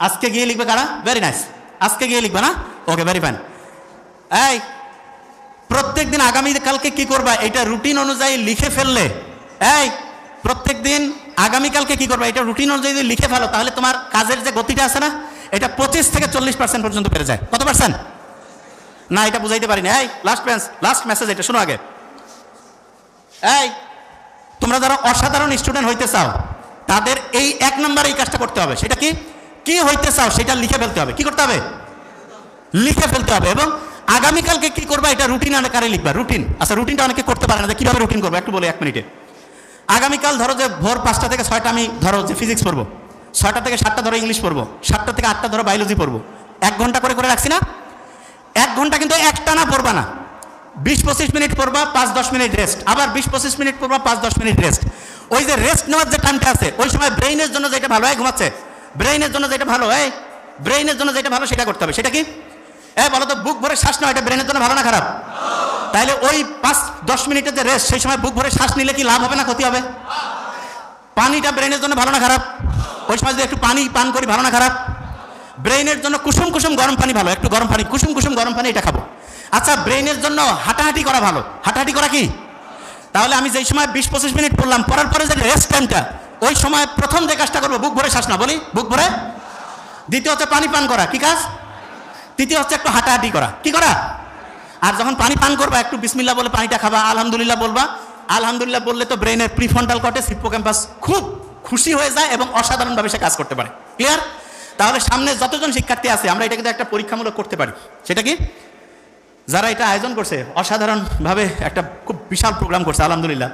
আজকে গিয়ে লিখবে কারা? ভেরি নাইস, আজকে গিয়ে লিখবে না, ওকে, ভেরি ফাইন। এই প্রত্যেক দিন আগামীকালকে কি করবা এটা রুটিন অনুযায়ী লিখে ফেললে, এই প্রত্যেক দিন আগামীকালকে কি করবা এটা রুটিন অনুযায়ী যদি লিখে ফেলো, তাহলে তোমার কাজের যে গতিটা আছে না, এটা 25 থেকে 40% পর্যন্ত বেড়ে যায়। কত পার্সেন্ট? না এটা বুঝাইতে পারিনি। এই লাস্ট মেসেজ, এটা শোনো আগে। এই তোমরা যারা অসাধারণ স্টুডেন্ট হইতে চাও, তাদের এই 1 নম্বরে এই কাজটা করতে হবে। সেটা কি? কি হইতে চাও সেটা লিখে ফেলতে হবে। কি করতে হবে? লিখে ফেলতে হবে। এবং আগামীকালকে কি করবা এটা রুটিন আকারে লিখবা। রুটিন, আচ্ছা রুটিনটা অনেকে করতে পারে না, যে কীভাবে রুটিন করবো একটু বলে 1 মিনিটে। আগামীকাল ধরো যে ভোর 5টা থেকে 6টা আমি ধরো যে ফিজিক্স পড়বো, 6টা থেকে 7টা ধরো ইংলিশ পড়বো, 7টা থেকে 8টা ধরো বায়োলজি পড়বো। 1 ঘন্টা করে করে রাখছি না? 1 ঘন্টা কিন্তু একটানা পড়বা না, 20-25 মিনিট পড়বা, 5-10 মিনিট রেস্ট, আবার 20-25 মিনিট পড়বা, 5-10 মিনিট রেস্ট। ওই যে রেস্ট নেওয়ার যে টাইমটা আছে ওই সময় ব্রেইনের জন্য যেটা ভালো হয় ঘুমাচ্ছে, ব্রেইনের জন্য যেটা ভালো হয়, ব্রেইনের জন্য যেটা ভালো সেটা করতে হবে। সেটা কি? বলো তো, বুক ভরে শ্বাস নেওয়া এটা ব্রেনের জন্য ভালো না খারাপ? তাইলে ওই 5-10 মিনিটের যে রেস্ট, সেই সময় বুক ভরে শ্বাস নিলে কি লাভ হবে না ক্ষতি হবে? পানিটা ব্রেনের জন্য ভালো না খারাপ? ওই সময় যদি একটু পানি পান করি ভালো না খারাপ? ব্রেইনের জন্য কুসুম কুসুম গরম পানি ভালো, একটু গরম পানি, কুসুম কুসুম গরম পানি এটা খাবো। আচ্ছা, ব্রেইনের জন্য হাঁটাহাঁটি করা ভালো, হাঁটাহাঁটি করা কি? তাহলে আমি যেই সময় 20-25 মিনিট পড়লাম, পড়ার পরে যে রেস্ট টাইমটা, ওই সময় প্রথম যে কাজটা করবো বুক ভরে শ্বাস না, বলি বুক ভরে। দ্বিতীয় হচ্ছে পানি পান করা, কি কাজ? তৃতীয় হচ্ছে একটু হাঁটাহাঁটি করা, কি করা? আর যখন পানি পান করবা একটু বিসমিল্লাহ বলে পানিটা খাবা, আলহামদুলিল্লাহ বলবা। আলহামদুলিল্লাহ বললে তো ব্রেনের প্রিফ্রন্টাল কর্টেক্স, হিপ্পোক্যাম্পাস খুব খুশি হয়ে যায় এবং অসাধারণভাবে সে কাজ করতে পারে। ক্লিয়ার? তাহলে সামনে যতজন শিক্ষার্থী আছে আমরা এটা কিন্তু একটা পরীক্ষামূলক করতে পারি। সেটা কি? যারা এটা আয়োজন করছে অসাধারণভাবে একটা খুব বিশাল প্রোগ্রাম করছে আলহামদুলিল্লাহ,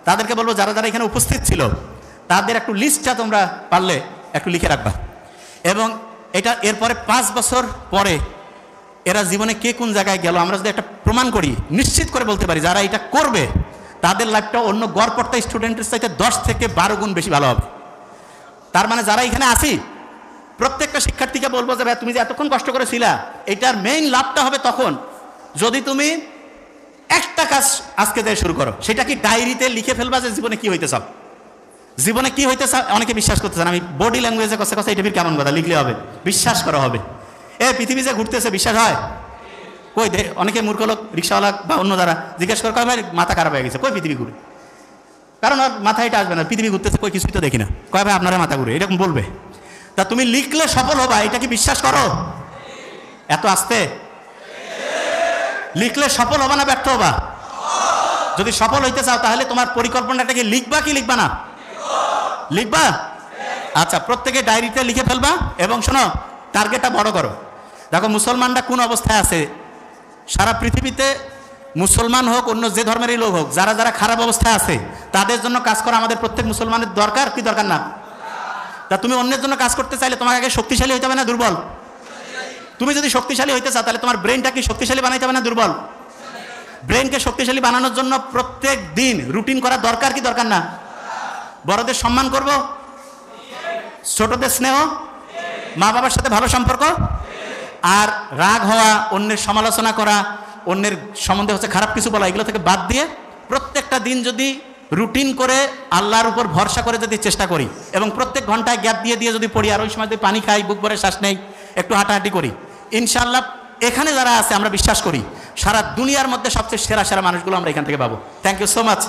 তাদেরকে বলবো যারা যারা এখানে উপস্থিত ছিল তাদের একটু লিস্টটা তোমরা পারলে একটু লিখে রাখবা। এবং এটা এরপরে 5 বছর পরে এরা জীবনে কে কোন জায়গায় গেল আমরা যদি একটা প্রমাণ করি, নিশ্চিত করে বলতে পারি যারা এটা করবে তাদের লাইফটা অন্য গড়পড়তা স্টুডেন্টের চাইতে 10 থেকে 12 গুণ বেশি ভালো হবে। তার মানে যারা এখানে আসি প্রত্যেকটা শিক্ষার্থীকে বলবো যে ভাই তুমি যে এতক্ষণ কষ্ট করেছিলা, এটার মেইন লাভটা হবে তখন যদি তুমি একটা কাজ আজকে থেকে শুরু করো। সেটা কি? ডায়েরিতে লিখে ফেলবা যে জীবনে কি হইতে চাও, জীবনে কি হইতে চাও। অনেকে বিশ্বাস করতে চান, আমি বডি ল্যাঙ্গুয়েজে কথা কথা এটা কেমন কথা, লিখলে হবে? বিশ্বাস করা হবে। পৃথিবী যে ঘুরতেছে বিশ্বাস হয়? কই দে, অনেকে মূর্খ লোক রিক্সাওয়ালা বা অন্য যারা জিজ্ঞেস করে ভাই মাথা খারাপ হয়ে গেছে, কই পৃথিবী ঘুরে? কারণ ওর মাথায় এটা আসবে না, পৃথিবী ঘুরতেছে কই কিছুই তো দেখি না, কয় ভাই আপনারা মাথা ঘুরে, এরকম বলবে। তা তুমি লিখলে সফল হবা, এটা কি বিশ্বাস করো? এত আসতে লিখলে সফল হবা না ব্যর্থ হবা? যদি সফল হইতে চাও তাহলে তোমার পরিকল্পনাটা কি লিখবা কি লিখবা না? লিখবা। আচ্ছা, প্রত্যেকে ডায়েরিতে লিখে ফেলবা এবং শোনো টার্গেটটা বড় করো। দেখো মুসলমানরা কোন অবস্থায় আছে সারা পৃথিবীতে, মুসলমান হোক অন্য যে ধর্মেরই লোক হোক, যারা যারা খারাপ অবস্থায় আছে তাদের জন্য কাজ করা আমাদের প্রত্যেক মুসলমানের দরকার কি দরকার না? তা তুমি অন্যের জন্য কাজ করতে চাইলে তোমাকে আগে শক্তিশালী হইতে হবে না দুর্বল? তুমি যদি শক্তিশালী হইতে চাও তাহলে তোমার ব্রেনটা কি শক্তিশালী বানাইতে হবে না দুর্বল? ব্রেনকে শক্তিশালী বানানোর জন্য প্রত্যেক দিন রুটিন করা দরকার কি দরকার না? বড়দের সম্মান করব, ছোটদের স্নেহ, মা বাবার সাথে ভালো সম্পর্ক, আর রাগ হওয়া, অন্যের সমালোচনা করা, অন্যের সম্বন্ধে হচ্ছে খারাপ কিছু বলা, এগুলো থেকে বাদ দিয়ে প্রত্যেকটা দিন যদি রুটিন করে আল্লাহর উপর ভরসা করে যদি চেষ্টা করি এবং প্রত্যেক ঘন্টায় গ্যাপ দিয়ে দিয়ে যদি পড়ি, আর ওই সময় যদি পানি খাই, বুক ভরে শ্বাস নেই, একটু হাঁটাহাঁটি করি, ইনশাআল্লাহ এখানে যারা আছে আমরা বিশ্বাস করি সারা দুনিয়ার মধ্যে সবচেয়ে সেরা সেরা মানুষগুলো আমরা এখান থেকে পাবো। Thank you so much.